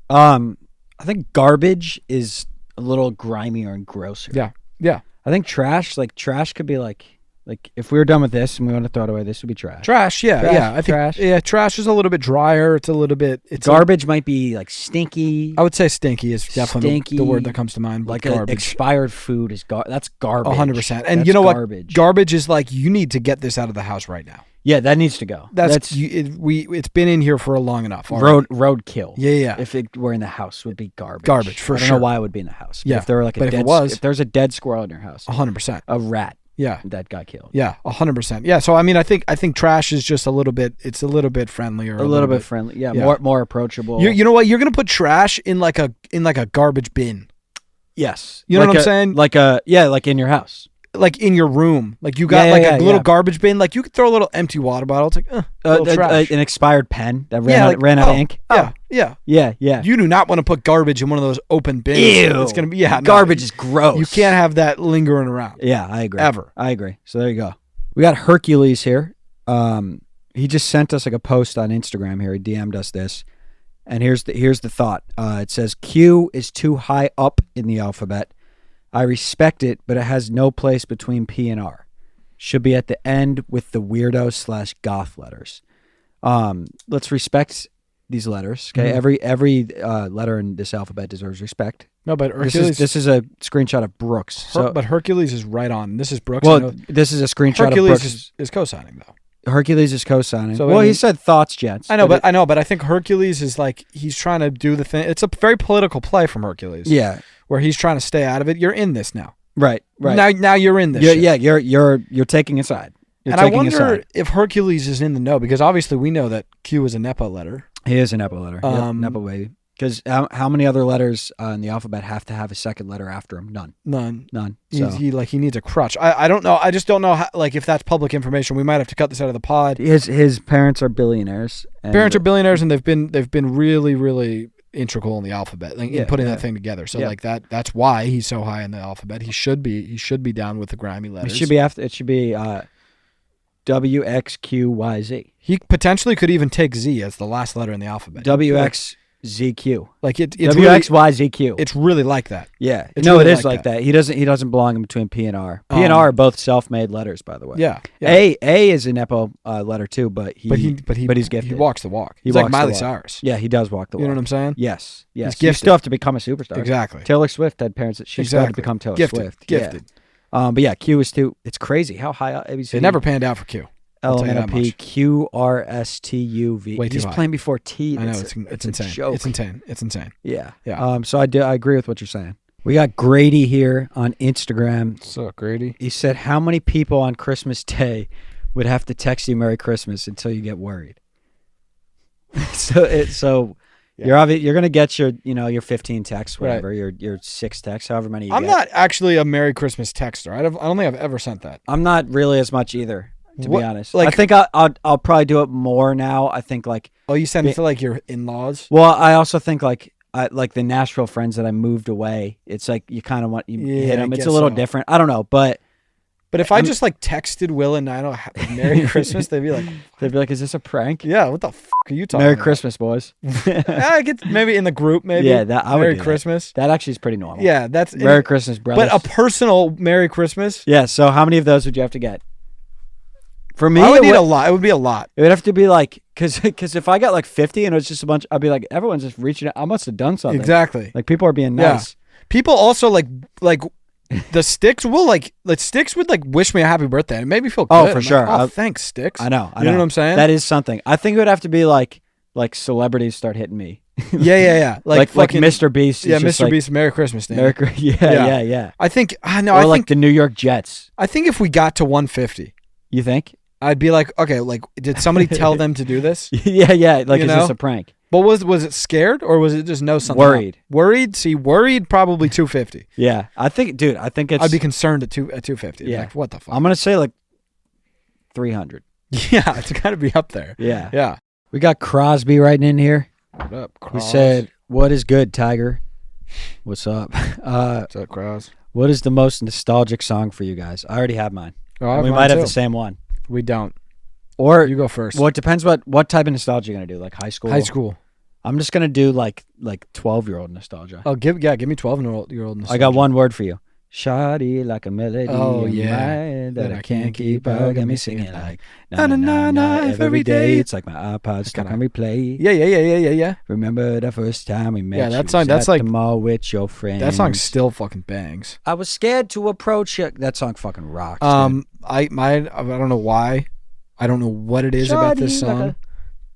I think garbage is a little grimier and grosser. Yeah. I think trash could be like if we were done with this and we want to throw it away, this would be trash. Trash, yeah. I think trash. Yeah, trash is a little bit drier. It's a little bit. Garbage might be like stinky. I would say stinky is definitely the word that comes to mind. Like garbage. Expired food is that's garbage. 100%. And that's you know garbage. What? Garbage is like you need to get this out of the house right now. Yeah, that needs to go. It's been in here for long enough. Roadkill. Yeah. If it were in the house, would be garbage. Garbage for sure. I don't know why it would be in the house. Yeah. If there were if there's a dead squirrel in your house, 100%. a rat. Yeah, that got killed. Yeah, 100%. Yeah, so I mean, I think trash is just a little bit. It's a little bit friendlier. A little bit friendly. Yeah, more approachable. You know what? You're gonna put trash in like a garbage bin. Yes, you know what I'm saying? Like in your house. Like in your room, like you got a little garbage bin. Like you could throw a little empty water bottle. It's like trash. An expired pen that ran out of ink. Yeah. You do not want to put garbage in one of those open bins. Ew. It's gonna be garbage is gross. You can't have that lingering around. Yeah, I agree. Ever. I agree. So there you go. We got Hercules here. He just sent us like a post on Instagram here. He DM'd us this, And here's the thought. It says Q is too high up in the alphabet. I respect it, but it has no place between P and R. Should be at the end with the weirdo/goth letters. Let's respect these letters. Okay, every letter in this alphabet deserves respect. No, but Hercules. This is a screenshot of Brooks. But Hercules is right on. This is Brooks. Well, this is a screenshot Hercules of Brooks. is co-signing though. Hercules is co-signing. So, well, he said thoughts, gents. I know, but I think Hercules is like he's trying to do the thing. It's a very political play from Hercules. Yeah, where he's trying to stay out of it. You're in this now. Right. Now you're in this. Yeah, you're taking a side. And I wonder if Hercules is in the know, because obviously we know that Q is a Nepo letter. He is a Nepo letter. Nepo baby. Because how many other letters in the alphabet have to have a second letter after him? None. So. He needs a crutch. I don't know. I just don't know how, if that's public information. We might have to cut this out of the pod. His parents are billionaires. And they've been really, really integral in the alphabet, in putting that thing together. So that's why he's so high in the alphabet. He should be down with the grimy letters. It should be W X Q Y Z. He potentially could even take Z as the last letter in the alphabet. W X Z Q. It's W X Y Z Q. It's really like that. Yeah. It is like that. He doesn't belong in between P and R. P and R are both self-made letters, by the way. Yeah. A is a Nepo letter too, but he's gifted. He walks the walk. He's like Miley Cyrus. Yeah, he does walk the walk. You know what I'm saying? Yes. He's You still have to become a superstar. Exactly. Taylor Swift had parents that she started to become Taylor Swift. Gifted. Yeah. But yeah, Q is too. It's crazy how high up ABC. It never panned out for Q. LMNOP QRSTUV. He's playing before T. I know it's insane. Joke. It's insane. Yeah. So I agree with what you're saying. We got Grady here on Instagram. What's up, Grady? He said, "How many people on Christmas Day would have to text you Merry Christmas until you get worried?" You're gonna get your 15 texts, whatever, your 6 texts, however many. I'm not actually a Merry Christmas texter. I don't think I've ever sent that. I'm not really as much either. To be honest, I think I'll probably do it more now. I think you send it to your in-laws. Well, I also think the Nashville friends that I moved away. It's like you kind of hit them. It's a little different. I don't know, but if I just texted Will and Nino Merry Christmas, they'd be like, "Is this a prank?" Yeah, what the fuck are you talking Merry about? Christmas, boys. I get maybe in the group, maybe. Yeah, Merry Christmas. That actually is pretty normal. Yeah, that's Merry Christmas, brothers. But a personal Merry Christmas. Yeah. So how many of those would you have to get? For me, I would need a lot. It would be a lot. It would have to be because if I got 50 and it was just a bunch, I'd be like, everyone's just reaching out. I must have done something. Exactly. People are being nice. Yeah. People also the Sticks will Sticks would wish me a happy birthday. It made me feel good. Oh, for sure. Thanks, Sticks. I know. You know what I'm saying? That is something. I think it would have to be like celebrities start hitting me. Yeah. Like Mr. Beast. Yeah, Mr. Beast. Merry Christmas, Dan. Yeah. I think the New York Jets. I think if we got to 150, you think? I'd be like, okay, did somebody tell them to do this? Yeah. Is this a prank? But was it scared or was it just know something? Worried. Worried? See, worried probably 250. Yeah. I think it's... I'd be concerned at 250. Yeah. What the fuck? I'm going to say 300. Yeah, it's got to be up there. Yeah. Yeah. We got Crosby writing in here. What up, Cros? He said, "What is good, Tiger?" What's up? What's up, Cros? What is the most nostalgic song for you guys? I already have mine. Oh, we might have the same one. We don't. Or you go first. Well, it depends what type of nostalgia you're gonna do. High school. High school. I'm just gonna do 12-year-old nostalgia. Oh, give me 12-year-old nostalgia. I got one word for you. Shoddy like a melody. Oh yeah. That I can't keep out. Got me singing na na na na every day. It's like my iPod stuck on replay. Yeah. Remember the first time we met? Yeah, that song. That's the mall with your friends. That song still fucking bangs. I was scared to approach you. That song fucking rocks. I don't know why. I don't know what it is about this song.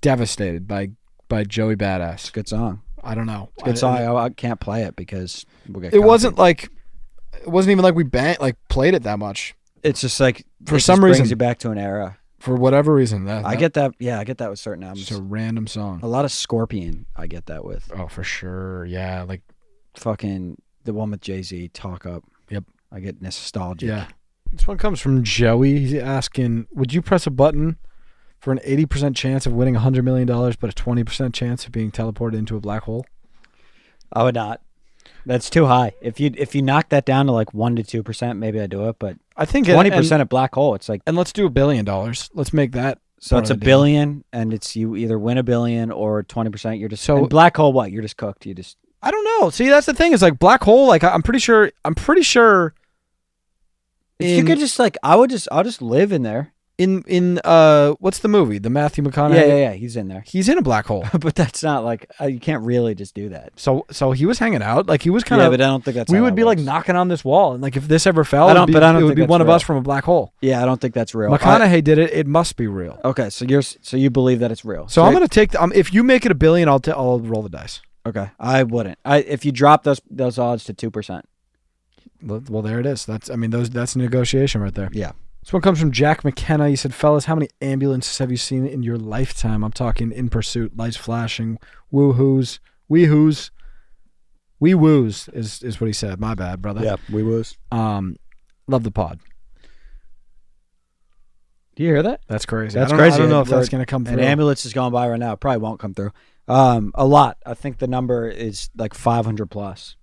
Devastated by Joey Badass. It's a good song. I don't know. It's a good song. I can't play it because we'll get. It wasn't even like we played it that much. It's just for some reason brings you back to an era. For whatever reason, I get that. Yeah, I get that with certain albums. Just a random song. A lot of Scorpion. I get that with. Oh, for sure. Yeah, fucking the one with Jay-Z. Talk Up. Yep. I get nostalgic. Yeah. This one comes from Joey. He's asking, would you press a button for an 80% chance of winning $100 million, but a 20% chance of being teleported into a black hole? I would not. That's too high. If you knock that down to 1 to 2%, maybe I do it. But I think 20% of black hole. It's and let's do $1 billion. Let's make that So it's $1 billion, and it's you either win $1 billion or 20%. You're just so black hole. What? You're just cooked. You just. I don't know. See, that's the thing. Is like black hole. Like I'm pretty sure. If you could just like, I'll just live in there. In what's the movie? The Matthew McConaughey. Yeah. He's in there. He's in a black hole. But that's not like you can't really just do that. So he was hanging out. Like he was kind of. Yeah, but I don't think that's. We how would that be works. like knocking on this wall, and like if this ever fell, I don't it would be think one of real. us from a black hole. Yeah, I don't think that's real. McConaughey did it. It must be real. Okay, so you believe that it's real. So I'm gonna take. If you make it $1 billion, I'll roll the dice. Okay, I wouldn't. If you drop those odds to 2%. Well, there it is. That's a negotiation right there. Yeah. This one comes from Jack McKenna. He said, fellas, how many ambulances have you seen in your lifetime? I'm talking in pursuit, lights flashing, woo-hoos, wee-hoos. Wee-woos is what he said. My bad, brother. Yeah, wee-woos. Love the pod. Do you hear that? That's crazy. That's crazy. I don't know if that's going to come through. An ambulance is going by right now. It probably won't come through. A lot. I think the number is like 500 plus.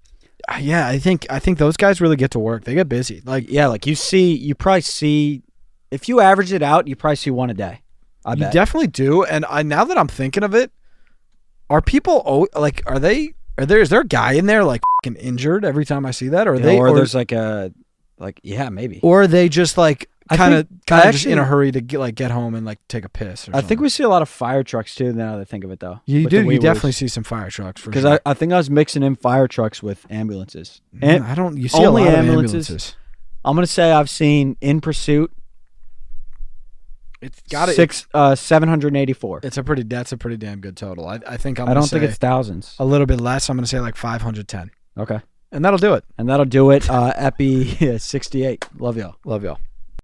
Yeah, I think those guys really get to work. They get busy. Like you probably see, if you average it out, you probably see one a day. I bet. You definitely do. And now that I'm thinking of it, are people like is there a guy in there like fucking injured every time I see that, or there's maybe, or are they just like kind of just in a hurry to get home and like take a piss? Or I think we see a lot of fire trucks too. Now that I think of it, though, you definitely see some fire trucks because sure. I think I was mixing in fire trucks with ambulances. And I don't. You see only a lot of ambulances. I'm gonna say I've seen in pursuit. It's got 784. That's a pretty damn good total. I think I don't think it's thousands. A little bit less. I'm gonna say like 510. Okay, and that'll do it. Epi 68. Love y'all.